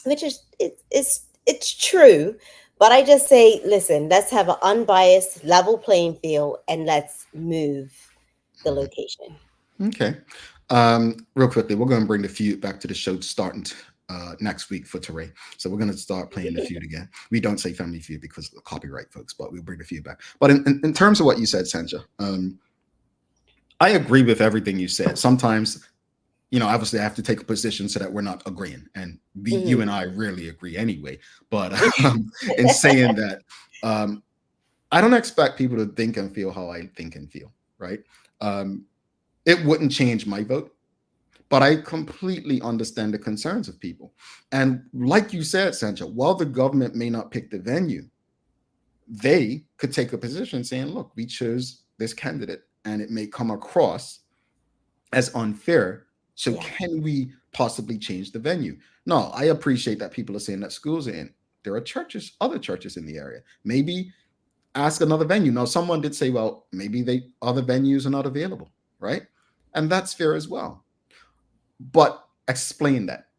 S3: which is it's true. But I just say, listen, let's have an unbiased, level playing field, and let's move the location.
S2: Okay. Real quickly, we're going to bring the feud back to the show starting next week for Teray. So we're going to start playing the feud again. We don't say Family Feud because of the copyright, folks, but we'll bring the feud back. But in terms of what you said, Sanja, I agree with everything you said. Sometimes, obviously I have to take a position so that we're not agreeing. And you and I rarely agree anyway. But in saying that, I don't expect people to think and feel how I think and feel, right? It wouldn't change my vote. But I completely understand the concerns of people. And like you said, Sanja, while the government may not pick the venue, they could take a position saying, look, we chose this candidate and it may come across as unfair. So can we possibly change the venue? No, I appreciate that people are saying that schools are in. There are other churches in the area. Maybe ask another venue. Now, someone did say, well, maybe other venues are not available, right? And that's fair as well. But explain that.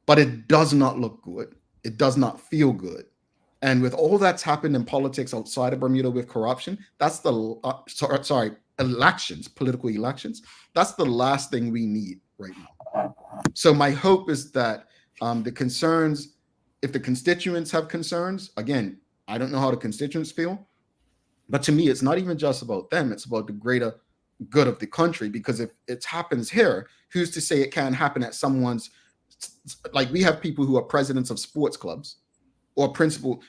S2: But it does not look good. It does not feel good. And with all that's happened in politics outside of Bermuda with corruption, that's elections, political elections. That's the last thing we need right now. So my hope is that the concerns, if the constituents have concerns, again, I don't know how the constituents feel, but to me, it's not even just about them. It's about the greater good of the country, because if it happens here, who's to say it can't happen at someone's, like we have people who are presidents of sports clubs or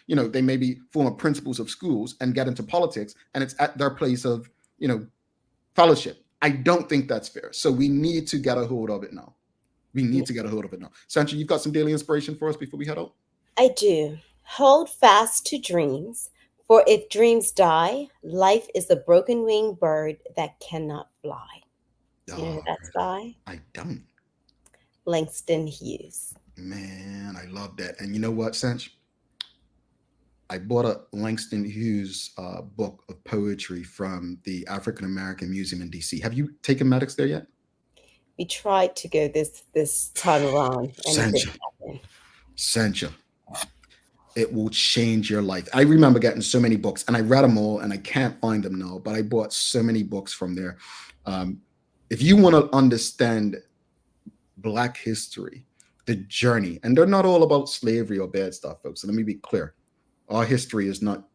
S2: they may be former principals of schools and get into politics, and it's at their place of, fellowship. I don't think that's fair. So we need to get a hold of it now. Sancha, you've got some daily inspiration for us before we head out?
S3: I do. Hold fast to dreams. For if dreams die, life is a broken winged bird that cannot fly. You know who that's by?
S2: I don't.
S3: Langston Hughes.
S2: Man, I love that. And you know what, Sanch? I bought a Langston Hughes book of poetry from the African American Museum in DC. Have you taken medics there yet?
S3: We tried to go this time around.
S2: Sancha. It will change your life. I remember getting so many books, and I read them all, and I can't find them now, but I bought so many books from there. If you want to understand Black history, the journey, and they're not all about slavery or bad stuff, folks. So let me be clear. Our history is not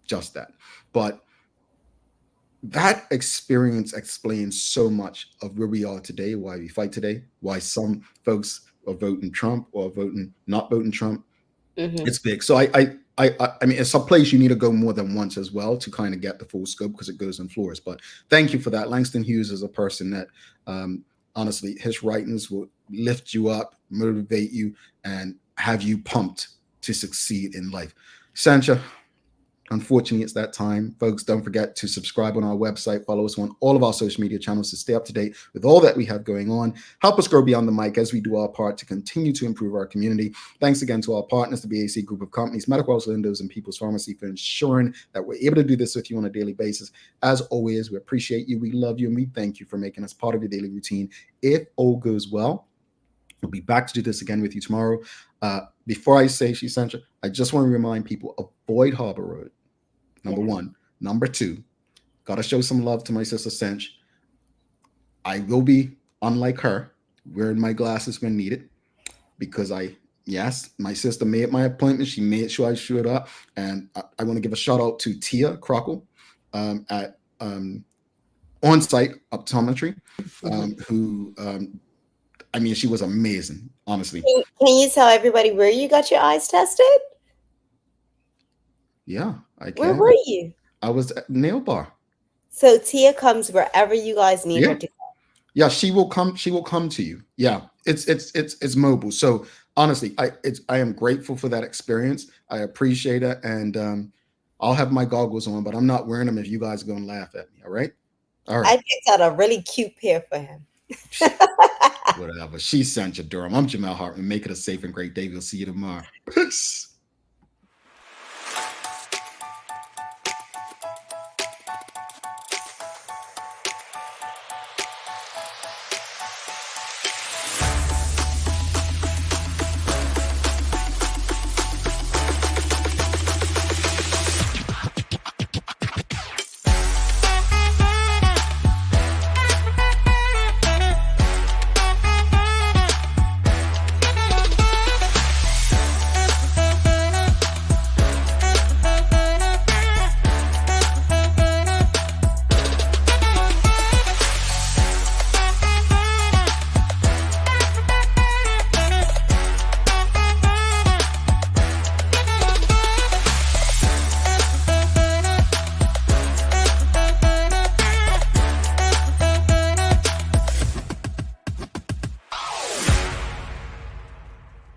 S2: just that. But that experience explains so much of where we are today, why we fight today, why some folks are voting Trump or not voting Trump. It's big. So I mean, it's a place you need to go more than once as well to kind of get the full scope because it goes in floors. But thank you for that. Langston Hughes is a person that, honestly, his writings will lift you up, motivate you, and have you pumped to succeed in life. Sancha, unfortunately, it's that time. Folks, don't forget to subscribe on our website. Follow us on all of our social media channels to stay up to date with all that we have going on. Help us grow beyond the mic as we do our part to continue to improve our community. Thanks again to our partners, the BAC Group of Companies, Medical House Lindos, and People's Pharmacy for ensuring that we're able to do this with you on a daily basis. As always, we appreciate you, we love you, and we thank you for making us part of your daily routine. If all goes well, we'll be back to do this again with you tomorrow. Before I say Sancha, I just want to remind people, avoid Harbor Road. Number one. Number two, got to show some love to my sister Sench. I will be, unlike her, wearing my glasses when needed because my sister made my appointment. She made sure I showed up. And I want to give a shout out to Tia Crockle at On-Site Optometry, who, I mean, she was amazing, honestly.
S3: Can you tell everybody where you got your eyes tested?
S2: Yeah, I can.
S3: Where were you?
S2: I was at Nail Bar.
S3: So Tia comes wherever you guys need her to come.
S2: Yeah, she will come. She will come to you. Yeah, it's mobile. So honestly, I am grateful for that experience. I appreciate it, and I'll have my goggles on, but I'm not wearing them if you guys are going to laugh at me. All right.
S3: I picked out a really cute pair for him.
S2: Whatever. She's Sancha Durham. I'm Jamal Hartman. Make it a safe and great day. We'll see you tomorrow. Peace.